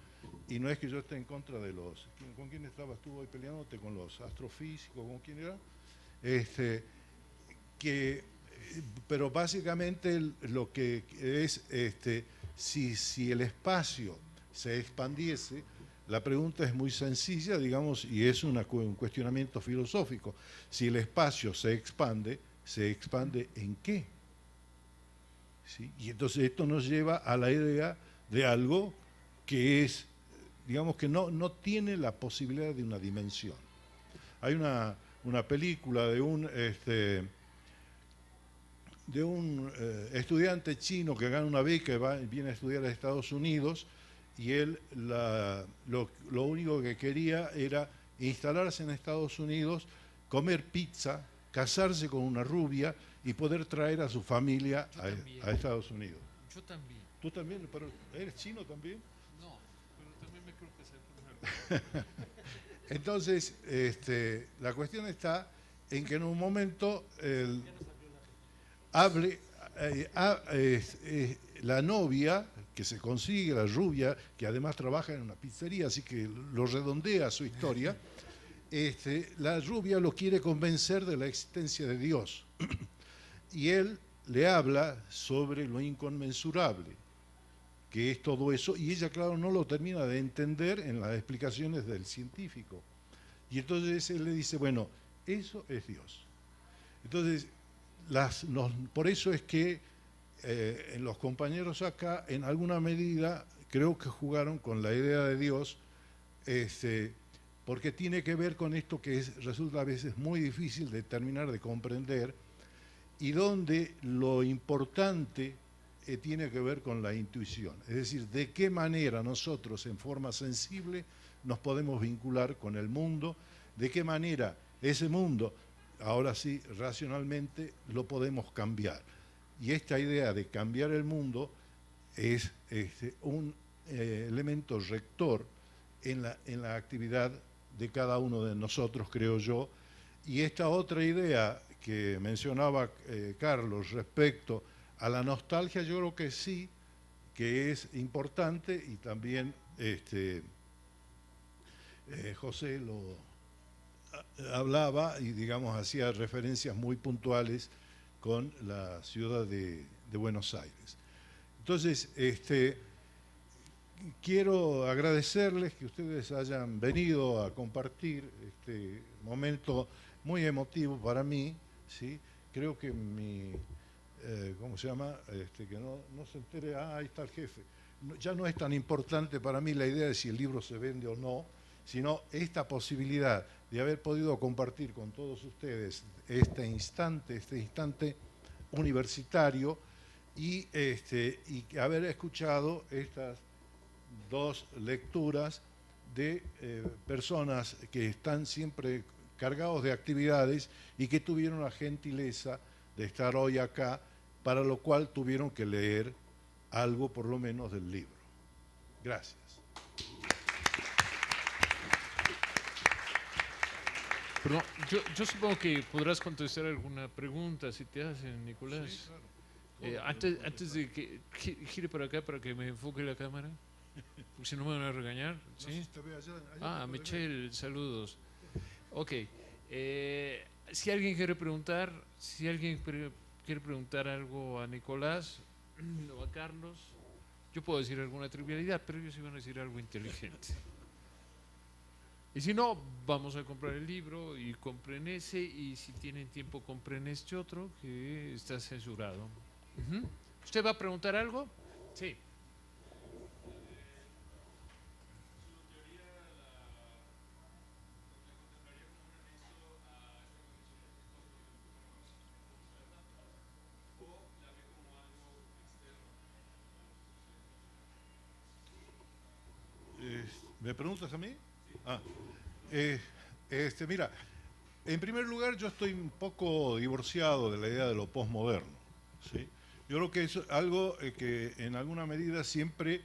y no es que yo esté en contra de los... ¿Con quién estuvo hoy peleándote? ¿Con los astrofísicos? ¿Con quién era? Pero básicamente lo que es, si el espacio se expandiese, la pregunta es muy sencilla, digamos, y es un cuestionamiento filosófico. Si el espacio se expande ¿en qué? ¿Sí? Y entonces esto nos lleva a la idea de algo que es, digamos, que no tiene la posibilidad de una dimensión. Hay una película de un estudiante chino que gana una beca y viene a estudiar a Estados Unidos, y él lo único que quería era instalarse en Estados Unidos, comer pizza, casarse con una rubia y poder traer a su familia a Estados Unidos. Yo también. ¿Tú también? ¿Pero eres chino también? No, pero también me creo que ser. Entonces, la cuestión está en que en un momento la novia que se consigue, la rubia, que además trabaja en una pizzería, así que lo redondea su historia, la rubia lo quiere convencer de la existencia de Dios. Y él le habla sobre lo inconmensurable, que es todo eso, y ella, claro, no lo termina de entender en las explicaciones del científico. Y entonces él le dice, bueno, eso es Dios. Entonces, por eso es que los compañeros acá, en alguna medida, creo que jugaron con la idea de Dios, porque tiene que ver con esto que resulta a veces muy difícil de terminar de comprender, y donde lo importante tiene que ver con la intuición. Es decir, de qué manera nosotros, en forma sensible, nos podemos vincular con el mundo, de qué manera ese mundo, ahora sí, racionalmente, lo podemos cambiar. Y esta idea de cambiar el mundo es un elemento rector en la actividad de cada uno de nosotros, creo yo, Y esta otra idea que mencionaba Carlos respecto a la nostalgia, yo creo que sí, que es importante, y también José lo hablaba y, digamos, hacía referencias muy puntuales con la ciudad de Buenos Aires. Entonces, quiero agradecerles que ustedes hayan venido a compartir este momento muy emotivo para mí, ¿sí? Creo que ¿cómo se llama? Que no se entere, ahí está el jefe. Ya no es tan importante para mí la idea de si el libro se vende o no, sino esta posibilidad de haber podido compartir con todos ustedes este instante universitario y haber escuchado estas dos lecturas de personas que están siempre cargados de actividades y que tuvieron la gentileza de estar hoy acá, para lo cual tuvieron que leer algo por lo menos del libro. Gracias. Pero yo supongo que podrás contestar alguna pregunta si te hacen, Nicolás. Sí, claro. Antes de que gire para acá para que me enfoque la cámara, porque si no me van a regañar. ¿Sí? No sé si te ve allá Michelle, saludos. Ok. Si alguien quiere preguntar, quiere preguntar algo a Nicolás o a Carlos, yo puedo decir alguna trivialidad, pero ellos iban a decir algo inteligente. Y si no, vamos a comprar el libro y compren ese, y si tienen tiempo compren este otro que está censurado. ¿Usted va a preguntar algo? Sí. ¿Me preguntas a mí? Mira, en primer lugar, yo estoy un poco divorciado de la idea de lo postmoderno, ¿sí? Yo creo que es algo que en alguna medida siempre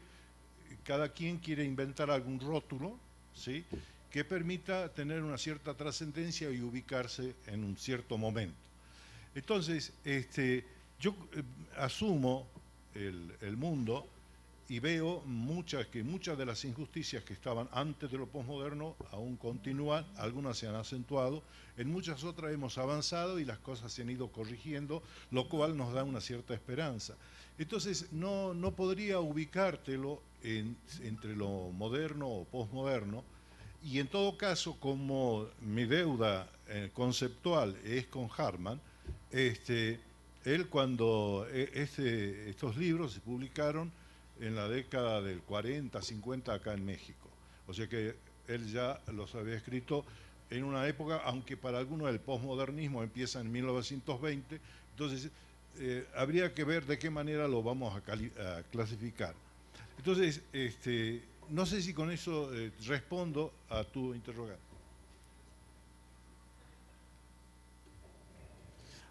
cada quien quiere inventar algún rótulo, ¿sí?, que permita tener una cierta trascendencia y ubicarse en un cierto momento. Entonces, yo asumo el mundo y veo que muchas de las injusticias que estaban antes de lo posmoderno aún continúan, algunas se han acentuado, en muchas otras hemos avanzado y las cosas se han ido corrigiendo, lo cual nos da una cierta esperanza. Entonces, no podría ubicártelo entre lo moderno o posmoderno, y en todo caso, como mi deuda conceptual es con Hartmann, él cuando estos libros se publicaron en la década del 40, 50 acá en México. O sea que él ya los había escrito en una época, aunque para algunos el posmodernismo empieza en 1920, entonces habría que ver de qué manera lo vamos a clasificar. Entonces, no sé si con eso respondo a tu interrogante.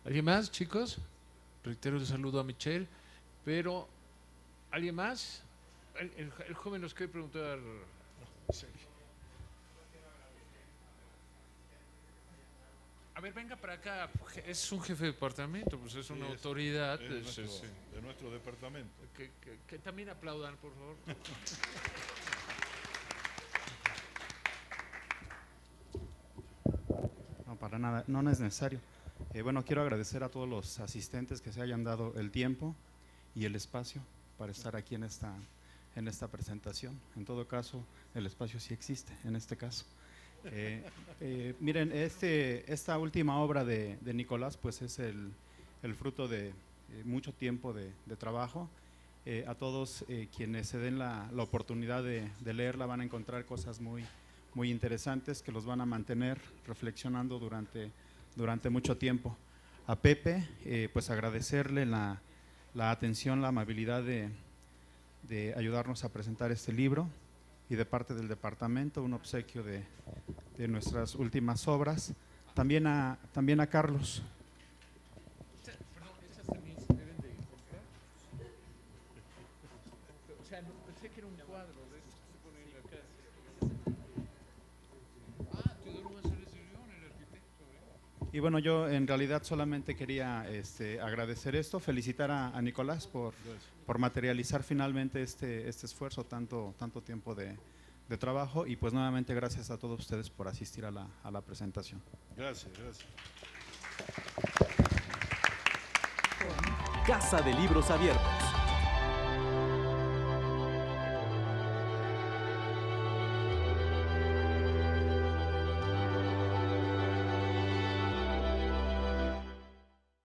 ¿Alguien más, chicos? Reitero el saludo a Michelle, pero ¿alguien más? El joven nos quiere preguntar. A ver, venga para acá. Es un jefe de departamento, pues es una autoridad. De nuestro departamento. Que también aplaudan, por favor. No, para nada, no es necesario. Bueno, quiero agradecer a todos los asistentes que se hayan dado el tiempo y el espacio para estar aquí en esta presentación. En todo caso, el espacio sí existe, en este caso. Miren, esta última obra de Nicolás, pues es el fruto de mucho tiempo de trabajo. A todos quienes se den la oportunidad de leerla van a encontrar cosas muy interesantes que los van a mantener reflexionando durante mucho tiempo. A Pepe, pues agradecerle la atención, la amabilidad de ayudarnos a presentar este libro, y de parte del departamento un obsequio de nuestras últimas obras. También a Carlos. Perdón, ¿esas también se deben de comprar? O sea, no, pensé que era un cuadro de esos que se ponen en la casa. Teodoro González de León, el arquitecto, Y bueno, yo en realidad solamente quería agradecer esto, felicitar a Nicolás por materializar finalmente este esfuerzo, tanto tiempo de trabajo, y pues nuevamente gracias a todos ustedes por asistir a la presentación. Gracias, gracias. Casa de Libros Abiertos.